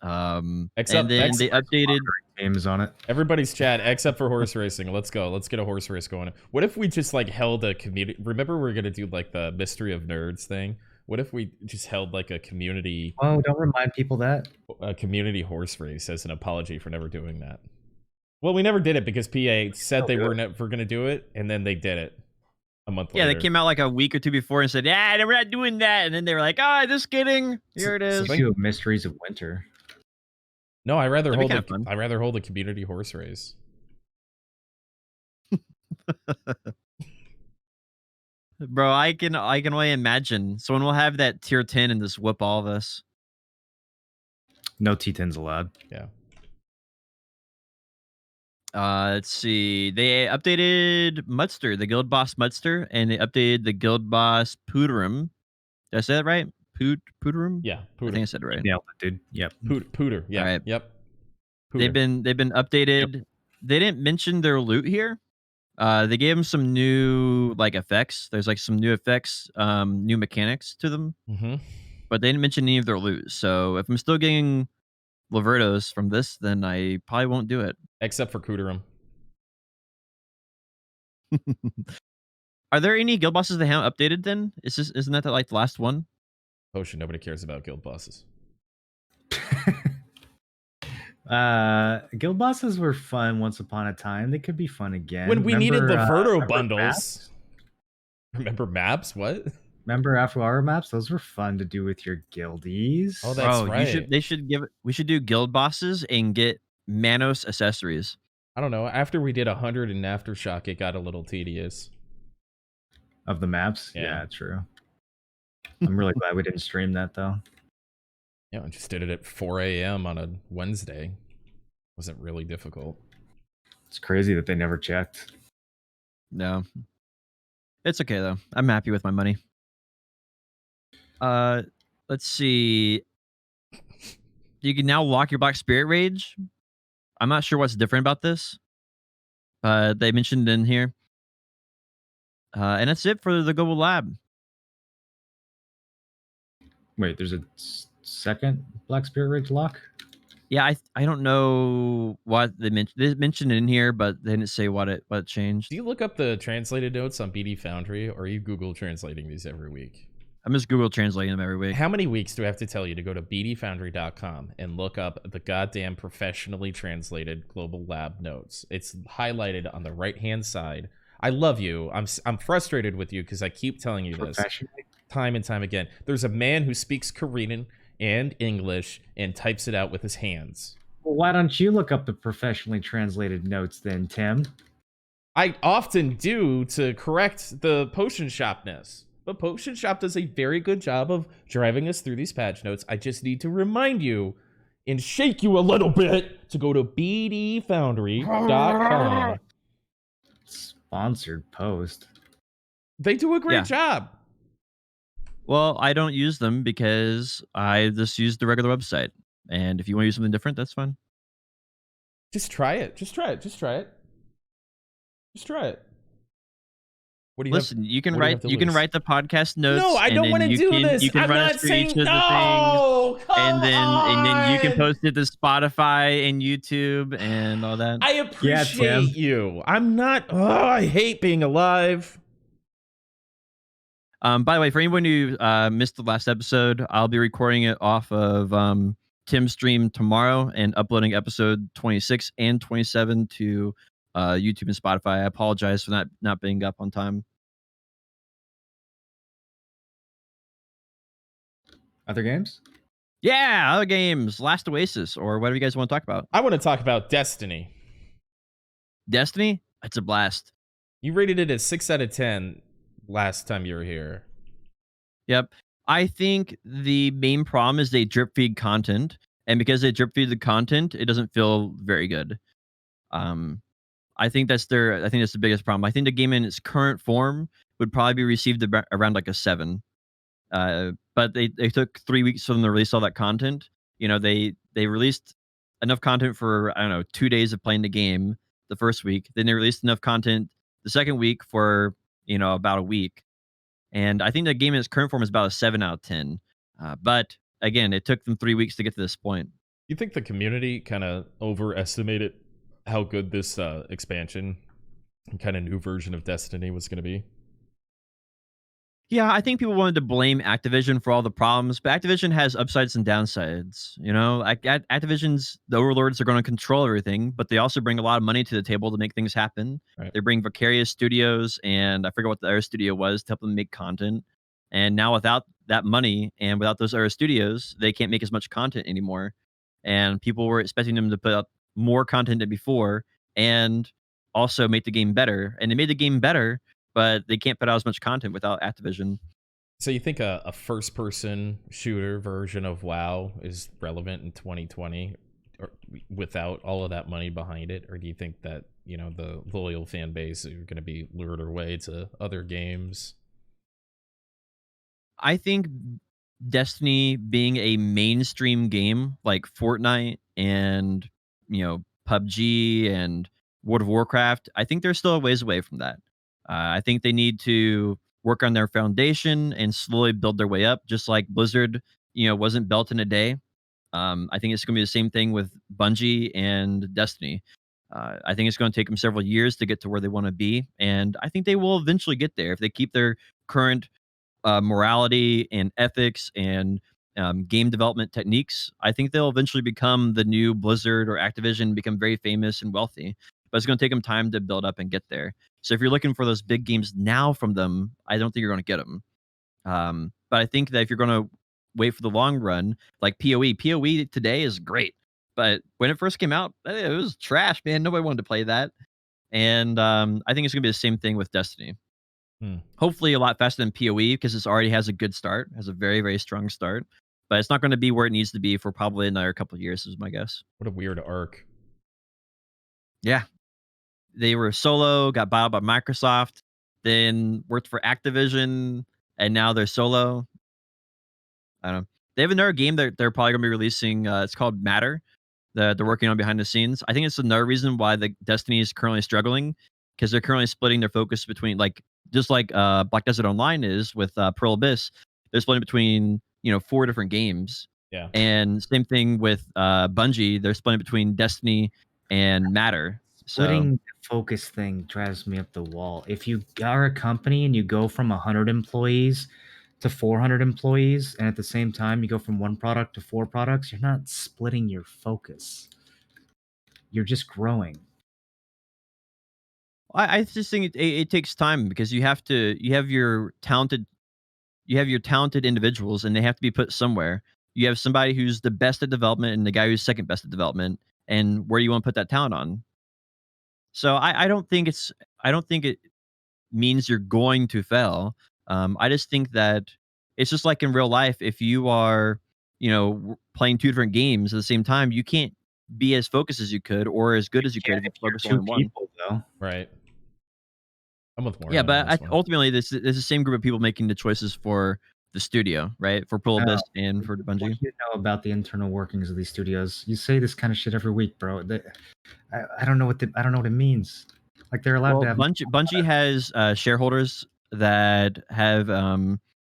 Except and then they updated games on it. Everybody's chat except for horse racing. Let's go. Let's get a horse race going. What if we just like held a community? Remember, we're gonna do like the Mystery of Nerds thing. What if we just held like a community? Oh, don't remind people that a community horse race as an apology for never doing that. Well, we never did it because PA said they were never gonna do it, and then they did it a month later. Yeah, they came out like a week or two before and said, "Yeah, we're not doing that," and then they were like, "Oh, just kidding. Here it is." So Mysteries of Winter. No, I rather hold a community horse race. Bro, I can only imagine someone will have that tier 10 and just whip all of us. No T10s allowed. Yeah. Let's see. They updated Mudster, the guild boss Mudster, and they updated the guild boss Pooterum. Did I say that right? Pooterum? Yeah, Pooter. I think I said it right. Yeah, dude. Yep. Pooter. Yeah. All right. Yep. Pooter. They've been updated. Yep. They didn't mention their loot here. They gave them some new like effects. There's like some new effects, new mechanics to them. Mm-hmm. But they didn't mention any of their loot. So if I'm still getting Lavertos from this, then I probably won't do it. Except for Cooterum. Are there any guild bosses they haven't updated then? Isn't that like the last one? Potion, nobody cares about guild bosses. Guild bosses were fun once upon a time. They could be fun again. When we needed Laverto bundles. Maps? Remember maps? What? Remember Afro maps? Those were fun to do with your guildies. Oh, that's right. We should do guild bosses and get Manos accessories. I don't know. After we did 100 in Aftershock, it got a little tedious. Of the maps? Yeah, true. I'm really glad we didn't stream that though. Yeah, I just did it at 4 a.m. on a Wednesday. Wasn't really difficult. It's crazy that they never checked. No. It's okay though. I'm happy with my money. Let's see. You can now lock your Black Spirit Rage. I'm not sure what's different about this. They mentioned in here. And that's it for the Global Lab. Wait, there's a second Black Spirit Rage lock? Yeah, I don't know what they mentioned. They mentioned it in here, but they didn't say what it changed. Do you look up the translated notes on BD Foundry, or are you Google translating these every week? I'm just Google translating them every week. How many weeks do I have to tell you to go to bdfoundry.com and look up the goddamn professionally translated Global Lab notes? It's highlighted on the right-hand side. I love you. I'm frustrated with you because I keep telling you this. time and time again. There's a man who speaks Korean and English and types it out with his hands. Well, why don't you look up the professionally translated notes then, Tim? I often do to correct the Potion Shopness. But Potion Shop does a very good job of driving us through these patch notes. I just need to remind you and shake you a little bit to go to bdfoundry.com. Sponsored post. They do a great job. Well, I don't use them because I just use the regular website. And if you want to use something different, that's fine. Just try it. Just try it. Just try it. Just try it. What do you Listen, have, you can write the podcast notes. No, I don't want to do this. You can I'm run not us through saying each of the no. things. And then you can post it to Spotify and YouTube and all that. I appreciate you. I'm not I hate being alive. By the way, for anyone who missed the last episode, I'll be recording it off of Tim's stream tomorrow and uploading episode 26 and 27 to YouTube and Spotify. I apologize for not being up on time. Other games? Yeah, other games. Last Oasis or whatever you guys want to talk about. I want to talk about Destiny. Destiny? It's a blast. You rated it as 6 out of 10 last time you were here. Yep. I think the main problem is they drip feed content. And because they drip feed the content, it doesn't feel very good. I think that's the biggest problem. I think the game in its current form would probably be received around like a 7. But they took 3 weeks for them to release all that content. You know, they released enough content for, I don't know, 2 days of playing the game the first week. Then they released enough content the second week for, you know, about a week. And I think the game in its current form is about a 7 out of 10. But again, it took them 3 weeks to get to this point. You think the community kind of overestimated how good this expansion and kind of new version of Destiny was going to be? Yeah, I think people wanted to blame Activision for all the problems, but Activision has upsides and downsides. You know, Activision's the overlords are going to control everything, but they also bring a lot of money to the table to make things happen. Right. They bring Vicarious Studios, and I forget what the other studio was to help them make content. And now without that money and without those other studios, they can't make as much content anymore. And people were expecting them to put out more content than before and also make the game better. And they made the game better, but they can't put out as much content without Activision. So you think a first-person shooter version of WoW is relevant in 2020 or without all of that money behind it? Or do you think that, you know, the loyal fan base are going to be lured away to other games? I think Destiny being a mainstream game like Fortnite and, you know, PUBG and World of Warcraft, I think they're still a ways away from that. I think they need to work on their foundation and slowly build their way up, just like Blizzard, you know, wasn't built in a day. I think it's going to be the same thing with Bungie and Destiny. I think it's going to take them several years to get to where they want to be, and I think they will eventually get there if they keep their current morality and ethics and game development techniques. I think they'll eventually become the new Blizzard or Activision, become very famous and wealthy. But it's going to take them time to build up and get there. So if you're looking for those big games now from them, I don't think you're going to get them. But I think that if you're going to wait for the long run, like PoE today is great. But when it first came out, it was trash, man. Nobody wanted to play that. And I think it's going to be the same thing with Destiny. Hopefully a lot faster than PoE because it already has a good start, has a very, very strong start. But it's not going to be where it needs to be for probably another couple of years, is my guess. What a weird arc. Yeah. They were solo, got bought by Microsoft, then worked for Activision, and now they're solo. I don't know. They have another game that they're probably going to be releasing. It's called Matter. That they're working on behind the scenes. I think it's another reason why the Destiny is currently struggling because they're currently splitting their focus between just like Black Desert Online is with Pearl Abyss. They're splitting between 4 different games. Yeah. And same thing with Bungie. They're splitting between Destiny and Matter. Splitting the focus thing drives me up the wall. If you are a company and you go from 100 employees to 400 employees, and at the same time you go from 1 product to 4 products, you're not splitting your focus. You're just growing. I just think it takes time because you have your talented you have your talented individuals, and they have to be put somewhere. You have somebody who's the best at development and the guy who's second best at development, and where do you want to put that talent on? So I don't think it means you're going to fail. I just think that it's just like in real life. If you are, playing two different games at the same time, you can't be as focused as you could or as good as you could Yeah, if you if focus you're only two on one. people though. Right. I'm with Yeah, Morgan on but this one. ultimately, this is the same group of people making the choices for the studio, right? For No, Pullabus and for what Bungie. do you know about the internal workings of these studios? You say this kind of shit every week, bro. I don't know I don't know what it means. Like they're allowed to Well, have. Bungie has shareholders that have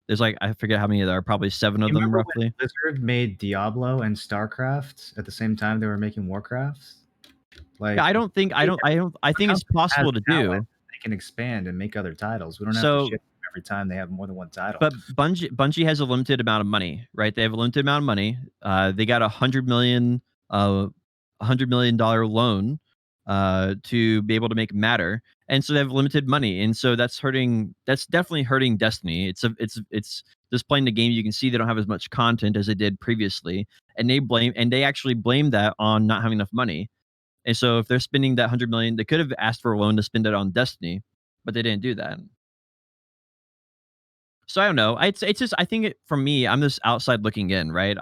there's like I forget how many there are, probably 7 of You them remember when roughly. Blizzard made Diablo and StarCraft at the same time they were making Warcraft? Yeah, Like I the think it's company has possible to talent, do. they can expand and make other titles. We don't have to So, ship them every time they have more than one title. but Bungie has a limited amount of money, right? They have a limited amount of money. They got $100 million loan to be able to make Matter, and so they have limited money, and so that's hurting. That's definitely hurting Destiny. It's just playing the game. You can see they don't have as much content as they did previously, and they actually blame that on not having enough money. And so if they're spending that 100 million, they could have asked for a loan to spend it on Destiny, but they didn't do that. So I don't know. It's just I think for me, I'm just outside looking in, right?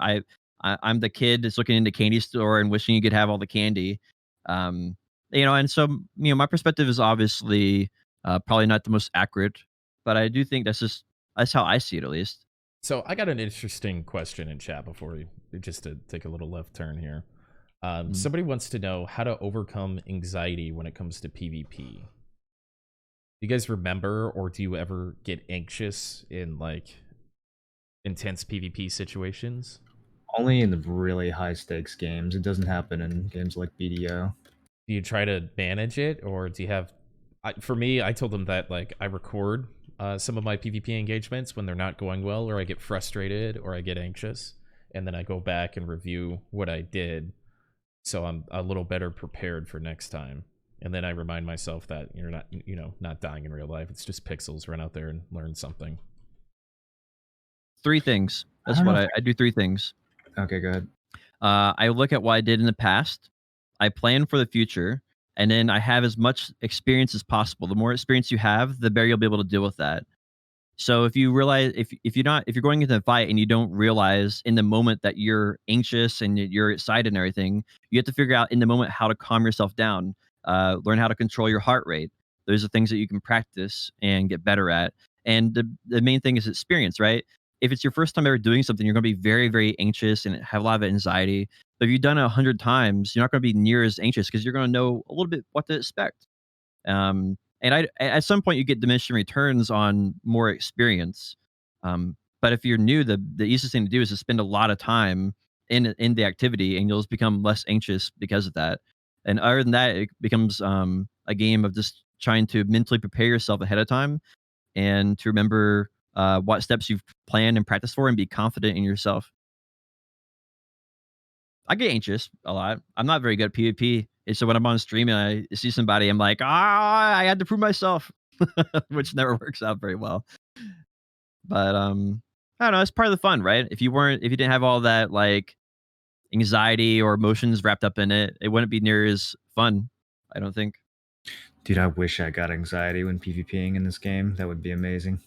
I'm the kid that's looking into candy store and wishing you could have all the candy. Um, and so my perspective is obviously probably not the most accurate, but I do think that's how I see it at least. So I got an interesting question in chat before we just to take a little left turn here. Mm. Somebody wants to know how to overcome anxiety when it comes to PvP. Do you guys remember, or do you ever get anxious in like intense PvP situations? Only in the really high stakes games. It doesn't happen in games like BDO. Do you try to manage it, or do you have? For me, I told them that like I record some of my PvP engagements when they're not going well, or I get frustrated, or I get anxious, and then I go back and review what I did, so I'm a little better prepared for next time. And then I remind myself that you're not, not dying in real life. It's just pixels. Run out there and learn something. 3 things. I That's don't know what if I do. 3 things. Okay, go ahead. I look at what I did in the past. I plan for the future, and then I have as much experience as possible. The more experience you have, the better you'll be able to deal with that. So if you realize if you're going into a fight and you don't realize in the moment that you're anxious and you're excited and everything, you have to figure out in the moment how to calm yourself down. Learn how to control your heart rate. Those are things that you can practice and get better at. And the main thing is experience, right? If it's your first time ever doing something, you're going to be very, very anxious and have a lot of anxiety. But if you've done it 100 times, you're not going to be near as anxious because you're going to know a little bit what to expect. And at some point you get diminishing returns on more experience. But if you're new, the easiest thing to do is to spend a lot of time in the activity, and you'll just become less anxious because of that. And other than that, it becomes a game of just trying to mentally prepare yourself ahead of time and to remember what steps you've planned and practiced for, and be confident in yourself. I get anxious a lot. I'm not very good at PvP. And so when I'm on stream and I see somebody, I'm like, I had to prove myself, which never works out very well. But I don't know. It's part of the fun, right? If you didn't have all that like anxiety or emotions wrapped up in it, it wouldn't be near as fun. I don't think. Dude, I wish I got anxiety when PvPing in this game. That would be amazing.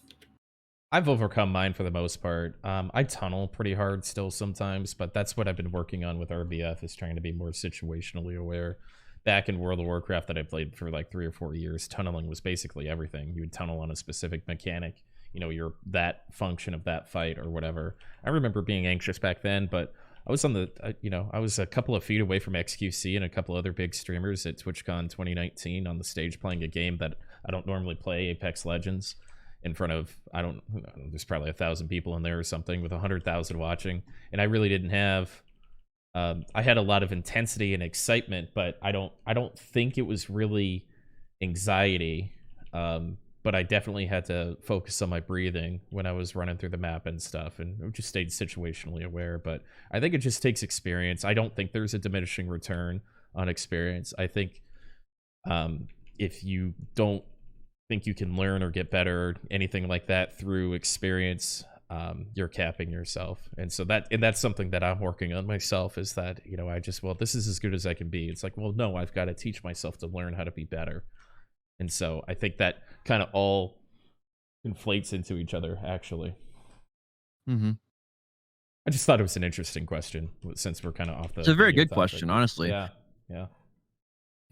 I've overcome mine for the most part. I tunnel pretty hard still sometimes, but that's what I've been working on with RBF, is trying to be more situationally aware. Back in World of Warcraft that I played for like 3 or 4 years, tunneling was basically everything. You would tunnel on a specific mechanic, you're that function of that fight or whatever. I remember being anxious back then, but I was I was a couple of feet away from XQC and a couple other big streamers at TwitchCon 2019 on the stage playing a game that I don't normally play, Apex Legends, in front of I don't know, there's probably 1,000 people in there or something with 100,000 watching, and I really didn't have. I had a lot of intensity and excitement, but I don't think it was really anxiety. But I definitely had to focus on my breathing when I was running through the map and stuff, and just stayed situationally aware. But I think it just takes experience. I don't think there's a diminishing return on experience. I think if you don't think you can learn or get better or anything like that through experience, you're capping yourself. And so that's something that I'm working on myself, is that, I just, well, this is as good as I can be. It's like, well, no, I've got to teach myself to learn how to be better. And so I think that kind of all inflates into each other, actually. Mm-hmm. I just thought it was an interesting question, since we're kind of off the It's a very video good topic. question, honestly. Yeah.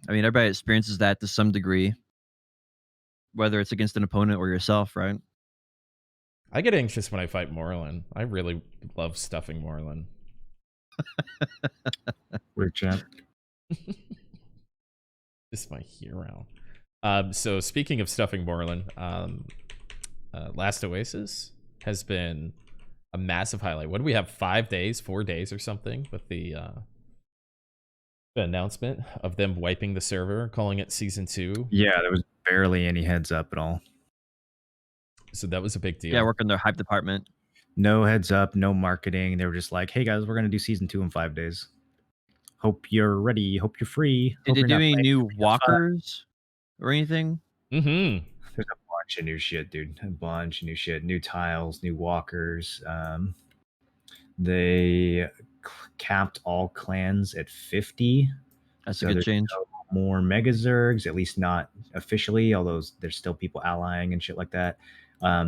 I mean, everybody experiences that to some degree, whether it's against an opponent or yourself, right? I get anxious when I fight Moreland. I really love stuffing Moreland. Weird champ. This is my hero. So speaking of stuffing Moreland, Last Oasis has been a massive highlight. What do we have? 4 days or something, with the announcement of them wiping the server, calling it season 2. Yeah, there was barely any heads up at all. So that was a big deal. Yeah, work in their hype department. No heads up, no marketing. They were just like, "Hey guys, we're gonna do season 2 in 5 days. Hope you're ready. Hope you're free. Did Hope they you're do not any playing new GTA 5." walkers or anything? Mm-hmm. There's a bunch of new shit, dude. A bunch of new shit. New tiles, new walkers. They capped all clans at 50. That's So a good there's change. no more mega zergs, at least not officially, although there's still people allying and shit like that.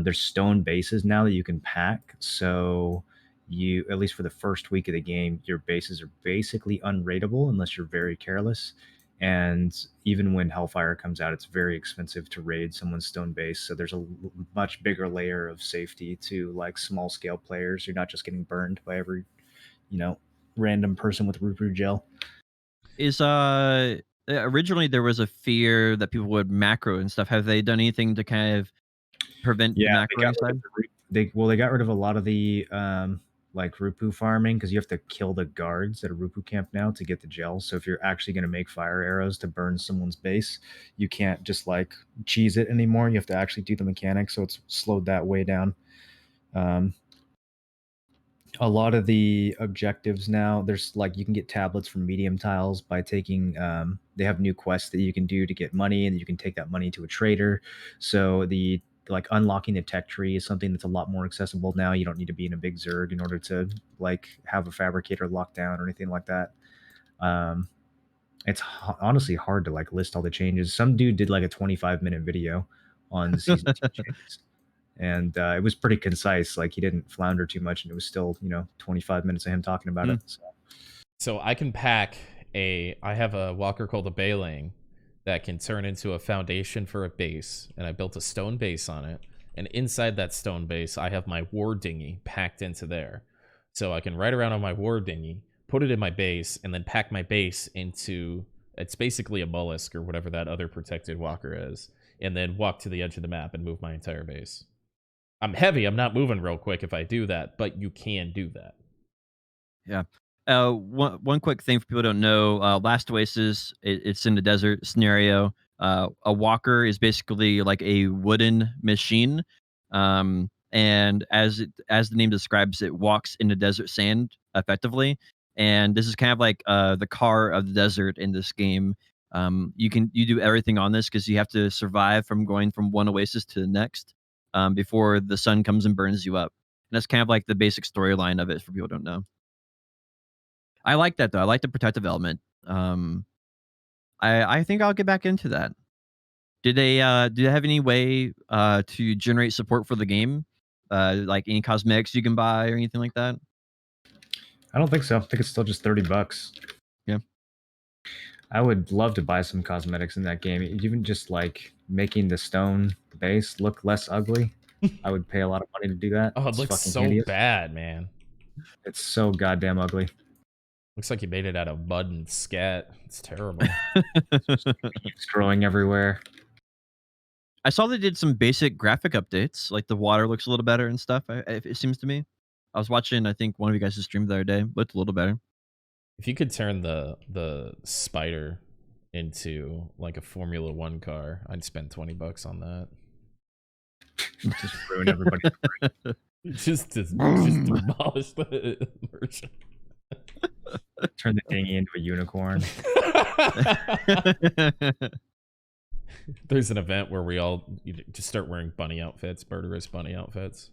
There's stone bases now that you can pack. So you, at least for the first week of the game, your bases are basically unrateable unless you're very careless. And even when Hellfire comes out, it's very expensive to raid someone's stone base. So there's a much bigger layer of safety to like small scale players. You're not just getting burned by every, random person with Rupru gel. Is originally there was a fear that people would macro and stuff. Have they done anything to kind of prevent the macroing side? They got rid of a lot of the like Rupu farming, because you have to kill the guards at a Rupu camp now to get the gel. So if you're actually going to make fire arrows to burn someone's base, you can't just like cheese it anymore. You have to actually do the mechanics, so it's slowed that way down. A lot of the objectives now, there's like, you can get tablets from medium tiles by taking they have new quests that you can do to get money, and you can take that money to a trader. So the like unlocking the tech tree is something that's a lot more accessible now. You don't need to be in a big zerg in order to like have a fabricator locked down or anything like that. It's honestly hard to like list all the changes. Some dude did like a 25-minute video on the season 2 changes, and it was pretty concise. Like, he didn't flounder too much, and it was still 25 minutes of him talking about it. So I can pack I have a walker called a Bailing that can turn into a foundation for a base, and I built a stone base on it, and inside that stone base I have my war dinghy packed into there. So I can ride around on my war dinghy, put it in my base, and then pack my base into, it's basically a mollusk or whatever that other protected walker is, and then walk to the edge of the map and move my entire base. I'm heavy, I'm not moving real quick if I do that, but you can do that. Yeah. One quick thing for people who don't know, Last Oasis, it's in the desert scenario. A walker is basically like a wooden machine, and as the name describes, it walks in the desert sand effectively. And this is kind of like the car of the desert in this game. You do everything on this because you have to survive from going from one oasis to the next before the sun comes and burns you up. And that's kind of like the basic storyline of it for people who don't know. I like that though. I like the protective element. I think I'll get back into that. Do they have any way to generate support for the game? Like any cosmetics you can buy or anything like that? I don't think so. I think it's still just $30. Yeah. I would love to buy some cosmetics in that game. Even just like making the stone base look less ugly. I would pay a lot of money to do that. Oh, it It's looks fucking so hideous. bad, man. It's so goddamn ugly. Looks like you made it out of mud and scat. It's terrible. It's growing everywhere. I saw they did some basic graphic updates, like the water looks a little better and stuff. It seems to me. I was watching, I think one of you guys' stream the other day. Looked a little better. If you could turn the spider into like a Formula One car, I'd spend $20 on that. Just ruin everybody. just demolish the merchant. Turn the dinghy into a unicorn. There's an event where we all just start wearing bunny outfits, murderous bunny outfits.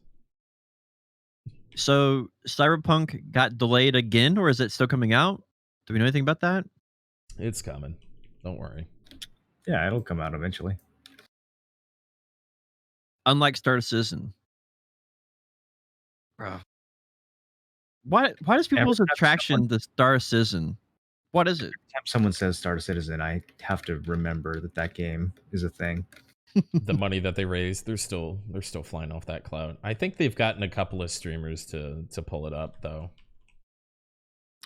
So Cyberpunk got delayed again, or is it still coming out? Do we know anything about that? It's coming. Don't worry. Yeah, it'll come out eventually. Unlike Star Citizen. Bro. Why does Every people's time attraction to Star Citizen? What is it? someone says Star Citizen, I have to remember that game is a thing. The money that they raised, they're still flying off that cloud. I think they've gotten a couple of streamers to pull it up though.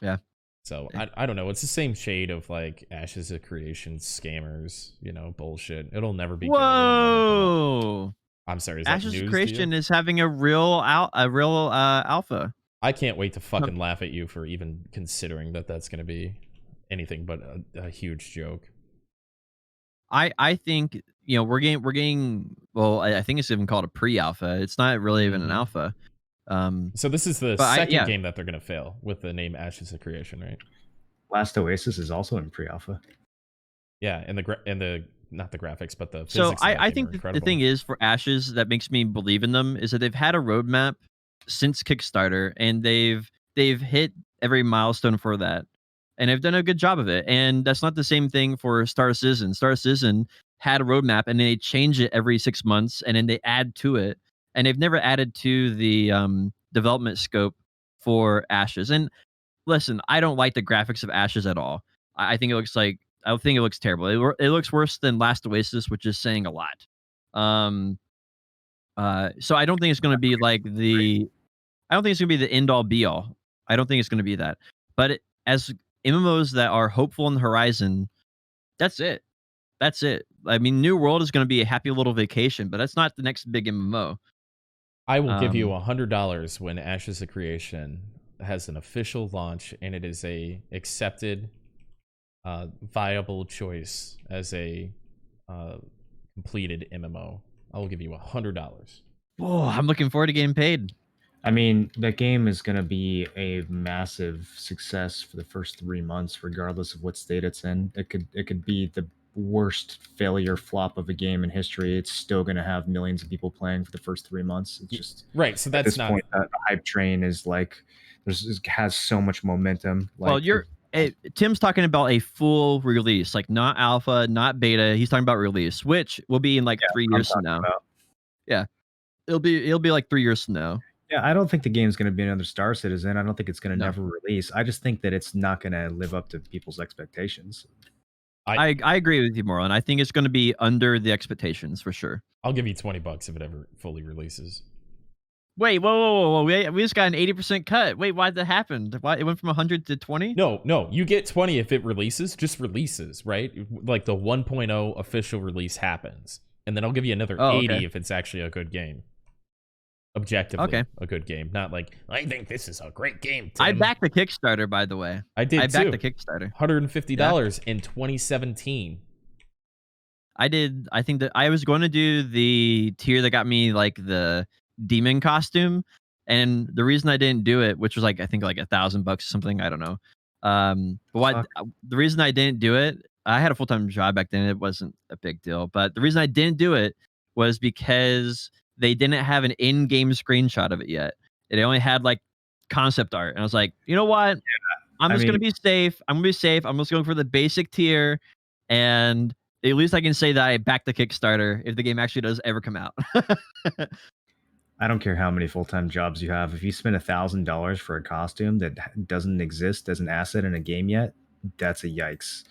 Yeah. So I don't know. It's the same shade of like Ashes of Creation scammers, bullshit. It'll never be good. Whoa! I'm sorry. Is that Ashes of news to Creation you? is having a real alpha. I can't wait to fucking laugh at you for even considering that's going to be anything but a huge joke. I think we're getting well. I think it's even called a pre-alpha. It's not really even an alpha. So this is the but second game that they're going to fail with the name Ashes of Creation, right? Last Oasis is also in pre-alpha. Yeah, and the not the graphics, but the physics. So of that I game think are the thing is for Ashes that makes me believe in them is that they've had a roadmap since Kickstarter, and they've hit every milestone for that, and they've done a good job of it. And that's not the same thing for Star Citizen. Star Citizen had a roadmap, and they change it every 6 months, and then they add to it, and they've never added to the development scope for Ashes. And listen, I don't like the graphics of Ashes at all. I think it looks like I think it looks terrible. It looks worse than Last Oasis, which is saying a lot. So I don't think it's going to be like I don't think it's going to be the end all be all. I don't think it's going to be that. But as MMOs that are hopeful on the horizon, that's it. That's it. I mean, New World is going to be a happy little vacation, but that's not the next big MMO. I will give you $100 when Ashes of Creation has an official launch and it is a accepted, viable choice as a completed MMO. I will give you $100. Oh, I'm looking forward to getting paid. I mean, that game is going to be a massive success for the first 3 months, regardless of what state it's in. It could be the worst failure flop of a game in history. It's still going to have millions of people playing for the first 3 months. It's just right. So at that's this not point, the hype train is like has so much momentum. Like, Well, Tim's talking about a full release, like not alpha, not beta. He's talking about release, which will be in like 3 years from now. Yeah, it'll be like 3 years from now. Yeah, I don't think the game's going to be another Star Citizen. I don't think it's going to No. never release. I just think that it's not going to live up to people's expectations. I agree with you, Marlon. I think it's going to be under the expectations for sure. I'll give you $20 if it ever fully releases. Wait, whoa! We just got an 80% cut. Wait, why'd that happen? Why it went from 100 to 20? No, you get 20 if it releases. Just releases, right? Like the 1.0 official release happens, and then I'll give you another 80 if it's actually a good game. Objectively, a good game, not like I think this is a great game. Tim. I backed the Kickstarter, by the way. I did. I backed the Kickstarter. $150 in 2017. I did. I think that I was going to do the tier that got me like the demon costume, and the reason I didn't do it, which was like I think like $1,000 or something, I don't know. But the reason I didn't do it, I had a full-time job back then. It wasn't a big deal, but the reason I didn't do it was because they didn't have an in-game screenshot of it yet. It only had like concept art, and I was like, you know what? I'm just gonna be safe. I'm gonna be safe. I'm just going for the basic tier, and at least I can say that I backed the Kickstarter if the game actually does ever come out. I don't care how many full-time jobs you have. If you spend $1,000 for a costume that doesn't exist as an asset in a game yet, that's a yikes.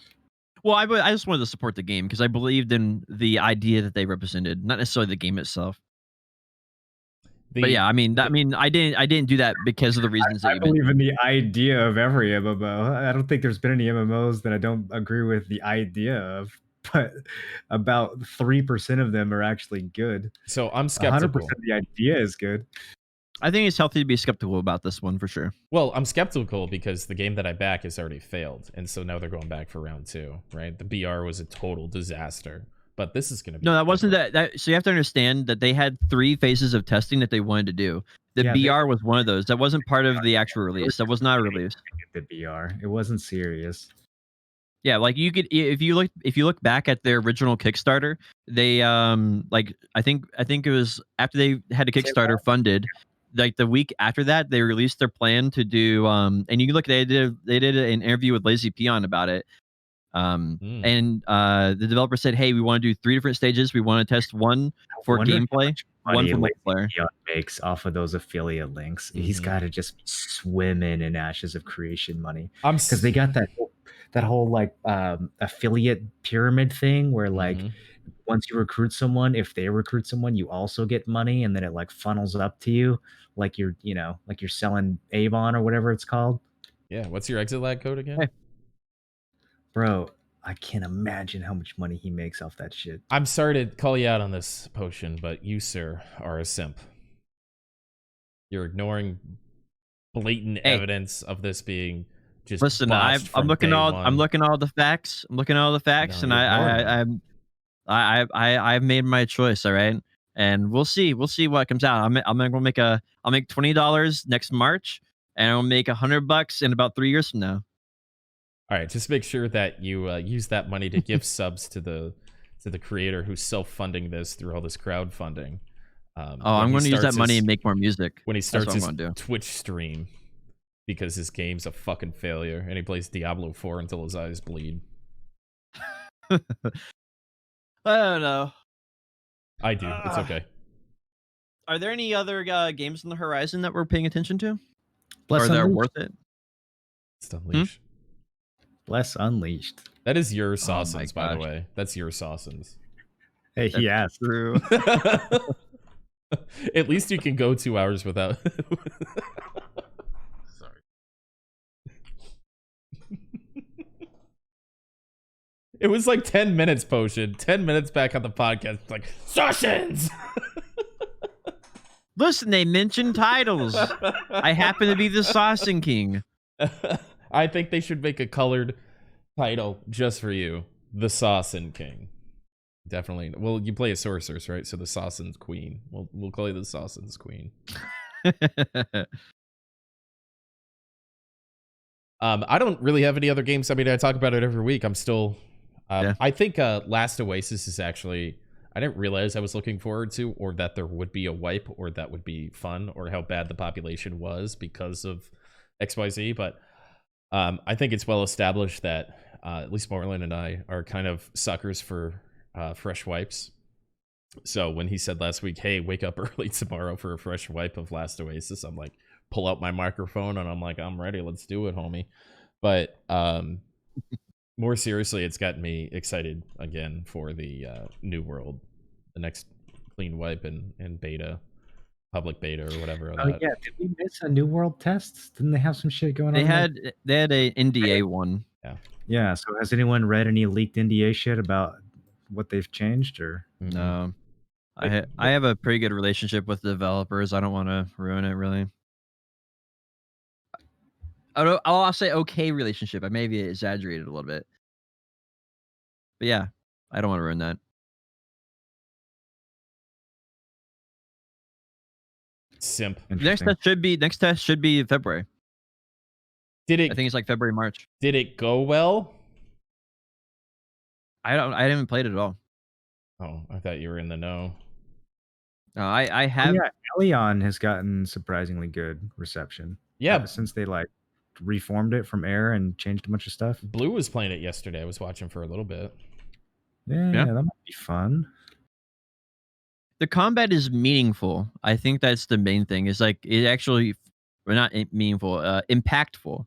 Well, I just wanted to support the game because I believed in the idea that they represented, not necessarily the game itself. But yeah, I mean, I didn't do that because of the reasons that you mentioned. I believe in the idea of every MMO. I don't think there's been any MMOs that I don't agree with the idea of, but about 3% of them are actually good. So I'm skeptical. 100% of the idea is good. I think it's healthy to be skeptical about this one for sure. Well, I'm skeptical because the game that I back has already failed, and so now they're going back for round 2, right? The BR was a total disaster. But this is going to be... No, that wasn't that. So you have to understand that they had 3 phases of testing that they wanted to do. The BR was one of those. That wasn't part of the actual release. That was not a release. The BR. It wasn't serious. Yeah, like you could if you look back at their original Kickstarter, they like I think it was after they had a Kickstarter funded, like the week after that, they released their plan to do. And you look, they did an interview with Lazy Peon about it. And the developer said, "Hey, we want to do 3 different stages. We want to test one for gameplay, one for multiplayer." Makes off of those affiliate links. He's got to just be swimming in ashes of creation money because they got that whole like affiliate pyramid thing where like once you recruit someone, if they recruit someone, you also get money, and then it like funnels up to you like you're like you're selling Avon or whatever it's called. Yeah, what's your exit lag code again? Hey. Bro, I can't imagine how much money he makes off that shit. I'm sorry to call you out on this, Potion, but you, sir, are a simp. You're ignoring blatant evidence of this being just. Listen, I'm looking all the facts. I'm looking at all the facts, and I've made my choice. All right, and we'll see what comes out. I'll make $20 next March, and I'll make $100 in about 3 years from now. All right, just make sure that you use that money to give subs to the creator who's self-funding this through all this crowdfunding. I'm going to use that money and make more music. When he starts his Twitch stream, because his game's a fucking failure, and he plays Diablo 4 until his eyes bleed. I don't know. I do. It's okay. Are there any other games on the horizon that we're paying attention to? Bless or they're worth it? It's Unleashed. Bless Unleashed. That is your Sawsons, by the way. That's your Sawsons. Hey, yeah, true. At least you can go 2 hours without. Sorry. It was like 10 minutes, Potion. 10 minutes back on the podcast. It's like, Sawsons! Listen, they mentioned titles. I happen to be the Saucing King. I think they should make a colored title just for you. The Saucin King. Definitely. Well, you play a sorceress, right? So the Saucin's Queen. We'll call you the Saucin's Queen. I don't really have any other games. I mean, I talk about it every week. I'm still... I think Last Oasis is actually... I didn't realize I was looking forward to, or that there would be a wipe, or that would be fun, or how bad the population was because of XYZ, but I think it's well established that at least Moreland and I are kind of suckers for fresh wipes. So when he said last week, hey, wake up early tomorrow for a fresh wipe of Last Oasis, I'm like, pull out my microphone, and I'm like, I'm ready, let's do it, homie. But more seriously, it's gotten me excited again for the New World, the next clean wipe and beta, public beta or whatever. Oh yeah, did we miss a New World test? Didn't they have some shit going on? They had a NDA one. Yeah. So has anyone read any leaked NDA shit about what they've changed or? No. I have a pretty good relationship with the developers. I don't want to ruin it, really. I'll say okay relationship. I maybe exaggerated a little bit. But yeah, I don't want to ruin that. Simp. Next test should be February. I think it's like February, March. Did it go well? I haven't played it at all. Oh, I thought you were in the know. No, I have. Yeah, Elion has gotten surprisingly good reception. Yeah, since they like reformed it from Air and changed a bunch of stuff. Blue was playing it yesterday. I was watching for a little bit. Yeah, that might be fun. The combat is meaningful. I think that's the main thing. It's like it actually, well, not meaningful, impactful.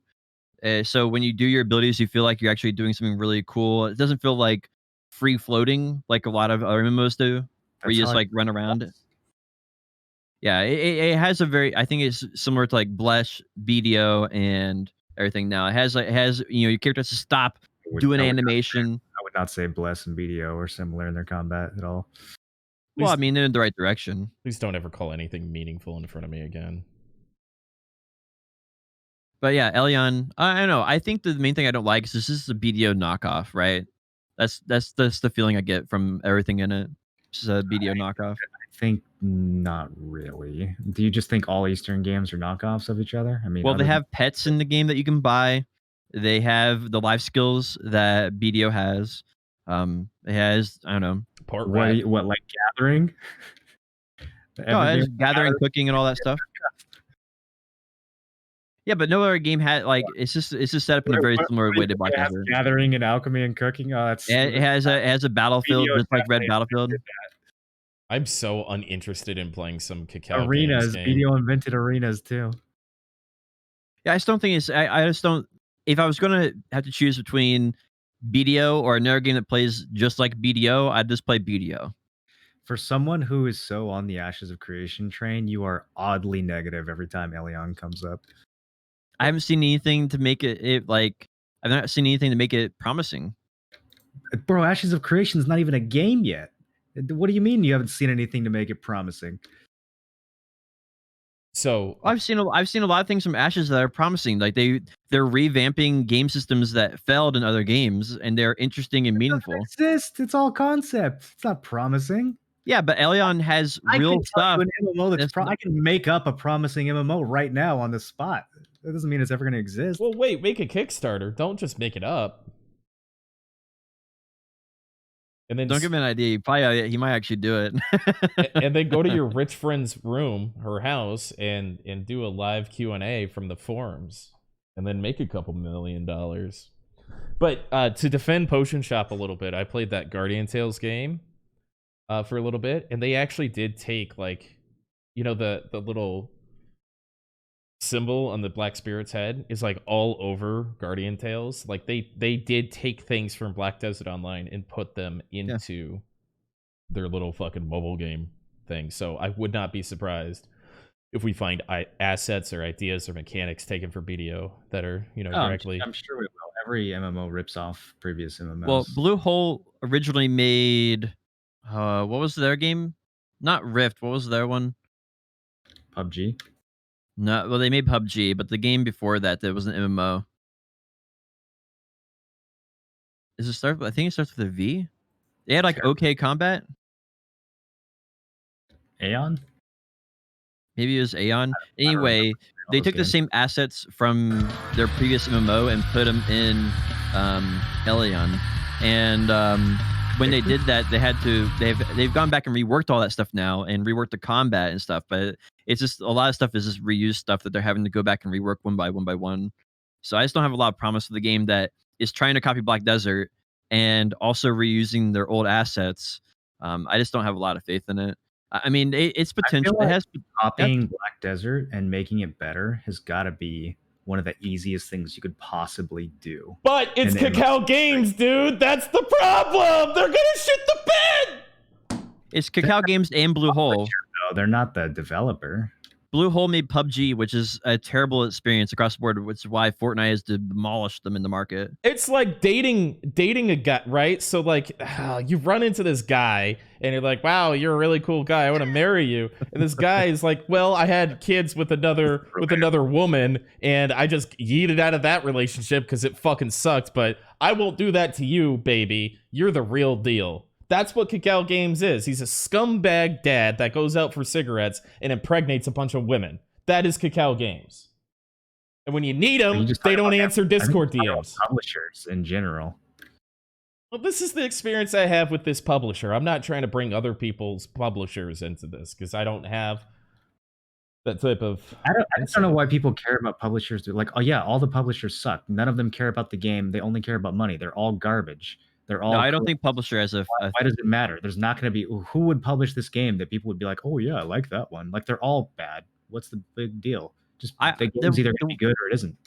So when you do your abilities, you feel like you're actually doing something really cool. It doesn't feel like free floating like a lot of other MMOs do, where you just like run around. Yeah, it has a very. I think it's similar to like Blesh, BDO, and everything. Now it has your character has to stop, do an animation. I would not say Bless and BDO are similar in their combat at all. Well, I mean, they're in the right direction. Please don't ever call anything meaningful in front of me again. But yeah, Elion, I don't know. I think the main thing I don't like is this is a BDO knockoff, right? That's the feeling I get from everything in it. It's a BDO knockoff. I think not really. Do you just think all Eastern games are knockoffs of each other? I mean, well, they have pets in the game that you can buy. They have the life skills that BDO has. It has, I don't know. What like gathering? No, Every game it's gathering, cooking, and all that stuff. Yeah, but no other game had like it's just set up in a very similar way to Black Desert. Gathering and alchemy and cooking. Oh, that's It has a battlefield just like Red Battlefield. I'm so uninterested in playing some Cacao Arenas. Games game. BDO invented arenas too. Yeah, I just don't think it's. I just don't. If I was gonna have to choose between BDO or another game that plays just like BDO, I'd just play BDO. For someone who is so on the Ashes of Creation train, you are oddly negative every time Elion comes up. I haven't seen anything to make it like. I've not seen anything to make it promising. Bro, Ashes of Creation is not even a game yet. What do you mean you haven't seen anything to make it promising? So I've seen a lot of things from Ashes that are promising. Like they're revamping game systems that failed in other games, and they're interesting and meaningful. It doesn't exist. It's all concept. It's not promising. Yeah, but Elion has real stuff. I can make up a promising MMO right now on the spot. That doesn't mean it's ever going to exist. well, wait, make a Kickstarter. Don't just make it up. And then Don't give him an idea. He might actually do it. and then go to your rich friend's room or house and do a live Q&A from the forums, and then make a couple $1 million. But to defend Potion Shop a little bit, I played that Guardian Tales game for a little bit, and they actually did take like, you know, the little symbol on the Black Spirit's head is like all over Guardian Tales. Like they did take things from Black Desert Online and put them into their little fucking mobile game thing. So I would not be surprised if we find assets or ideas or mechanics taken for BDO that are, you know, directly. I'm sure we will. Every MMO rips off previous MMOs. Well, Bluehole originally made what was their game? Not Rift. What was their one? PUBG. No, well, they made PUBG, but the game before that was an MMO. Does it start? I think it starts with a V. They had like OK Combat. Aeon? Maybe it was Aeon. Anyway, they took the same assets from their previous MMO and put them in Elion. And when they did that, they've gone back and reworked all that stuff now and reworked the combat and stuff. But it's just a lot of stuff is just reused stuff that they're having to go back and rework one by one. So I just don't have a lot of promise for the game that is trying to copy Black Desert and also reusing their old assets. I just don't have a lot of faith in it. I mean, it's potential. Like it has copying Black Desert and making it better has got to be one of the easiest things you could possibly do. But it's Cacao Games, dude. That's the problem. They're gonna shit the bed. It's Cacao Games and Bluehole. No, they're not the developer. Bluehole made PUBG, which is a terrible experience across the board, which is why Fortnite has demolished them in the market. It's like dating a guy, right? So like you run into this guy and you're like, wow, you're a really cool guy. I want to marry you. And this guy is like, well, I had kids with another woman and I just yeeted out of that relationship because it fucking sucked. But I won't do that to you, baby. You're the real deal. That's what Cacao Games is. He's a scumbag dad that goes out for cigarettes and impregnates a bunch of women. That is Cacao Games. And when you need them, they don't answer Discord DMs. Publishers in general. Well, this is the experience I have with this publisher. I'm not trying to bring other people's publishers into this because I don't have that type of... I just don't know why people care about publishers. They're like, oh yeah, all the publishers suck. None of them care about the game. They only care about money. They're all garbage. They're all. No, I don't think publisher has a. Why does it matter? There's not going to be who would publish this game that people would be like, oh yeah, I like that one. Like they're all bad. What's the big deal? Just the game's either going to be good or it isn't.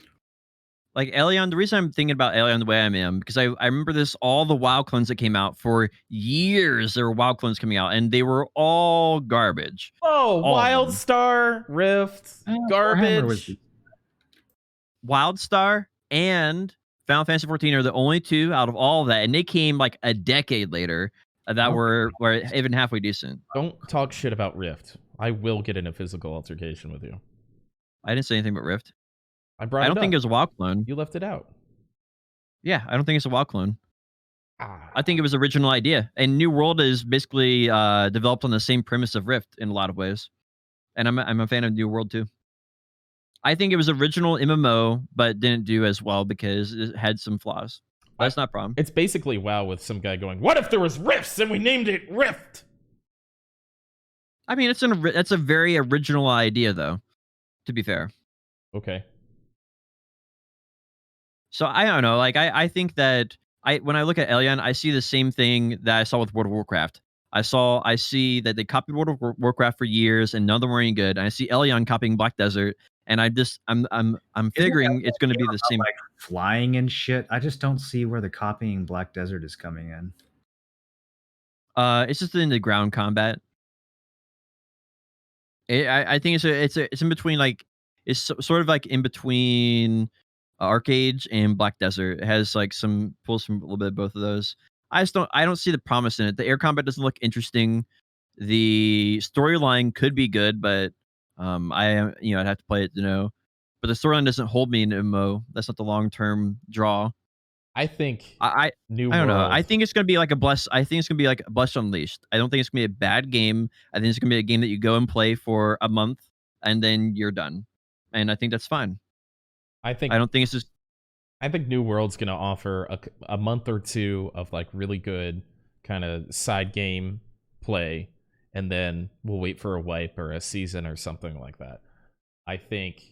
Like Elion, the reason I'm thinking about Elion the way I am because I remember all the WoW clones that came out for years. There were WoW clones coming out, and they were all garbage. Oh, WildStar, Rift, garbage. WildStar and Final Fantasy 14 are the only two out of all of that, and they came like a decade later that were even halfway decent. Don't talk shit about Rift. I will get in a physical altercation with you. I didn't say anything about Rift. I don't think it was a WoW clone. You left it out. Yeah, I don't think it's a WoW clone. I think it was original idea, and New World is basically developed on the same premise of Rift in a lot of ways, and I'm a fan of New World too. I think it was original MMO, but didn't do as well because it had some flaws. That's not a problem. It's basically WoW with some guy going, what if there was Rifts and we named it Rift? I mean, it's a very original idea, though. To be fair, Okay. so I don't know. Like I think that when I look at Elion, I see the same thing that I saw with World of Warcraft. I see that they copied World of Warcraft for years, and none of them were any good. And I see Elion copying Black Desert, and I'm Isn't that figuring it's going to be the about, same. like, flying and shit? I just don't see where the copying Black Desert is coming in. It's just in the ground combat. I think it's in between, like sort of like in between Arcade and Black Desert. It has like some pulls from a little bit of both of those. I don't see the promise in it. The air combat doesn't look interesting. The storyline could be good, but I'd have to play it to know. But the storyline doesn't hold me in MMO. That's not the long term draw. I think I, I New I don't know. I World. think it's gonna be like a bless. I think it's gonna be like Bless Unleashed. I don't think it's gonna be a bad game. I think it's gonna be a game that you go and play for a month and then you're done. And I think that's fine. I think I don't think it's just I think New World's gonna offer a month or two of like really good kind of side game play, and then we'll wait for a wipe or a season or something like that. I think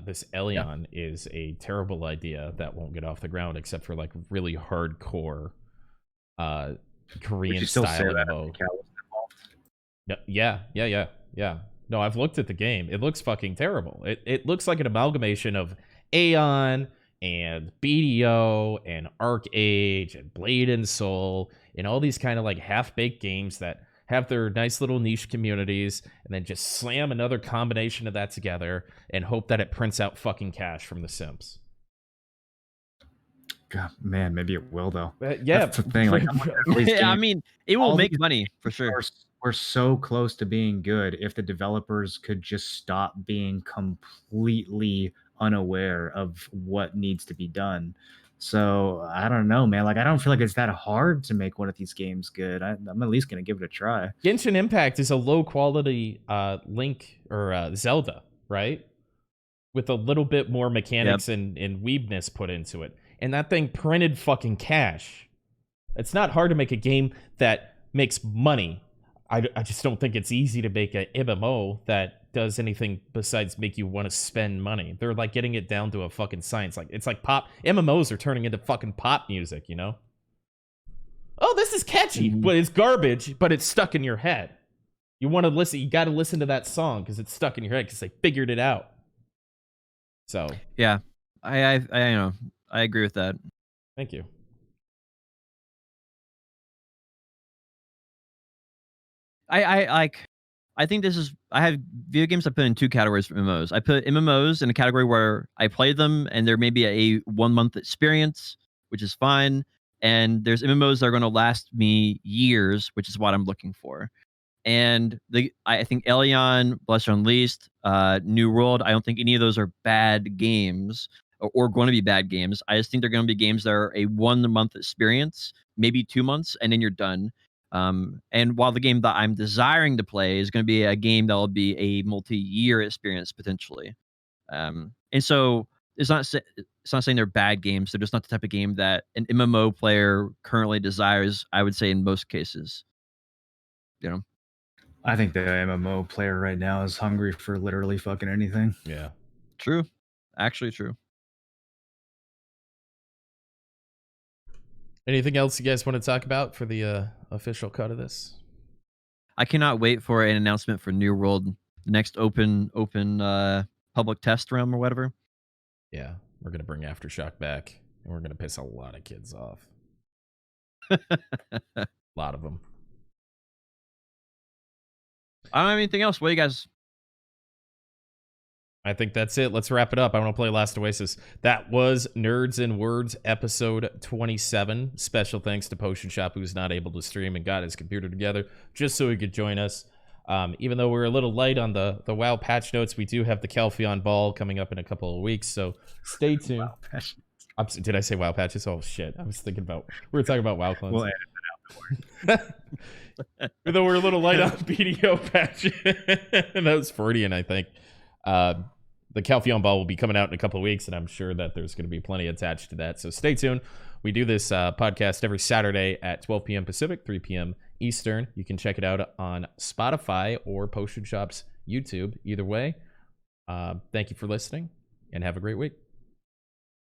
this Elion is a terrible idea that won't get off the ground except for like really hardcore Korean style MMO. Yeah. No, I've looked at the game. It looks fucking terrible. It looks like an amalgamation of Aeon and BDO and Arcade and Blade and Soul and all these kind of like half-baked games that have their nice little niche communities, and then just slam another combination of that together and hope that it prints out fucking cash from the Sims. God, man, maybe it will though. Yeah, that's the thing. Like, yeah, I mean, it will all make these money for sure. we're so close to being good if the developers could just stop being completely unaware of what needs to be done. So I don't know, man. Like, I don't feel like it's that hard to make one of these games good. I'm at least gonna give it a try. Genshin Impact is a low quality Link or Zelda, right? With a little bit more mechanics and weebness put into it. And that thing printed fucking cash. It's not hard to make a game that makes money. I just don't think it's easy to make an MMO that does anything besides make you want to spend money. They're like getting it down to a fucking science. Like it's like pop MMOs are turning into fucking pop music, you know? Oh, this is catchy, but it's garbage, but it's stuck in your head. You want to listen, you got to listen to that song because it's stuck in your head because they figured it out. So yeah, I know, I agree with that. Thank you. I think this is. I have video games I put in two categories for MMOs. I put MMOs in a category where I play them and there may be a 1 month experience, which is fine. And there's MMOs that are going to last me years, which is what I'm looking for. And I think Elion, Bless Unleashed, New World, I don't think any of those are bad games or going to be bad games. I just think they're going to be games that are a 1 month experience, maybe 2 months, and then you're done. And while the game that I'm desiring to play is going to be a game that will be a multi-year experience potentially. And so it's not saying they're bad games. They're just not the type of game that an MMO player currently desires, I would say in most cases. You know? I think the MMO player right now is hungry for literally fucking anything. Yeah. True. Actually true. Anything else you guys want to talk about for the official cut of this? I cannot wait for an announcement for New World, the next open public test realm or whatever. Yeah, we're gonna bring Aftershock back, and we're gonna piss a lot of kids off. A lot of them. I don't have anything else. What do you guys? I think that's it. Let's wrap it up. I want to play Last Oasis. That was Nerds and Words episode 27. Special thanks to Potion Shop, who's not able to stream and got his computer together just so he could join us. Even though we're a little light on the WoW patch notes, we do have the Calpheon Ball coming up in a couple of weeks, so stay tuned. Did I say WoW patches? Oh, shit. I was thinking about... We were talking about WoW clones. We'll edit that out. Even though we're a little light on BDO patch. That was Freudian, I think. The Calpheon Ball will be coming out in a couple of weeks, and I'm sure that there's going to be plenty attached to that. So stay tuned. We do this podcast every Saturday at 12 p.m. Pacific, 3 p.m. Eastern. You can check it out on Spotify or Potion Shop's YouTube. Either way, thank you for listening and have a great week.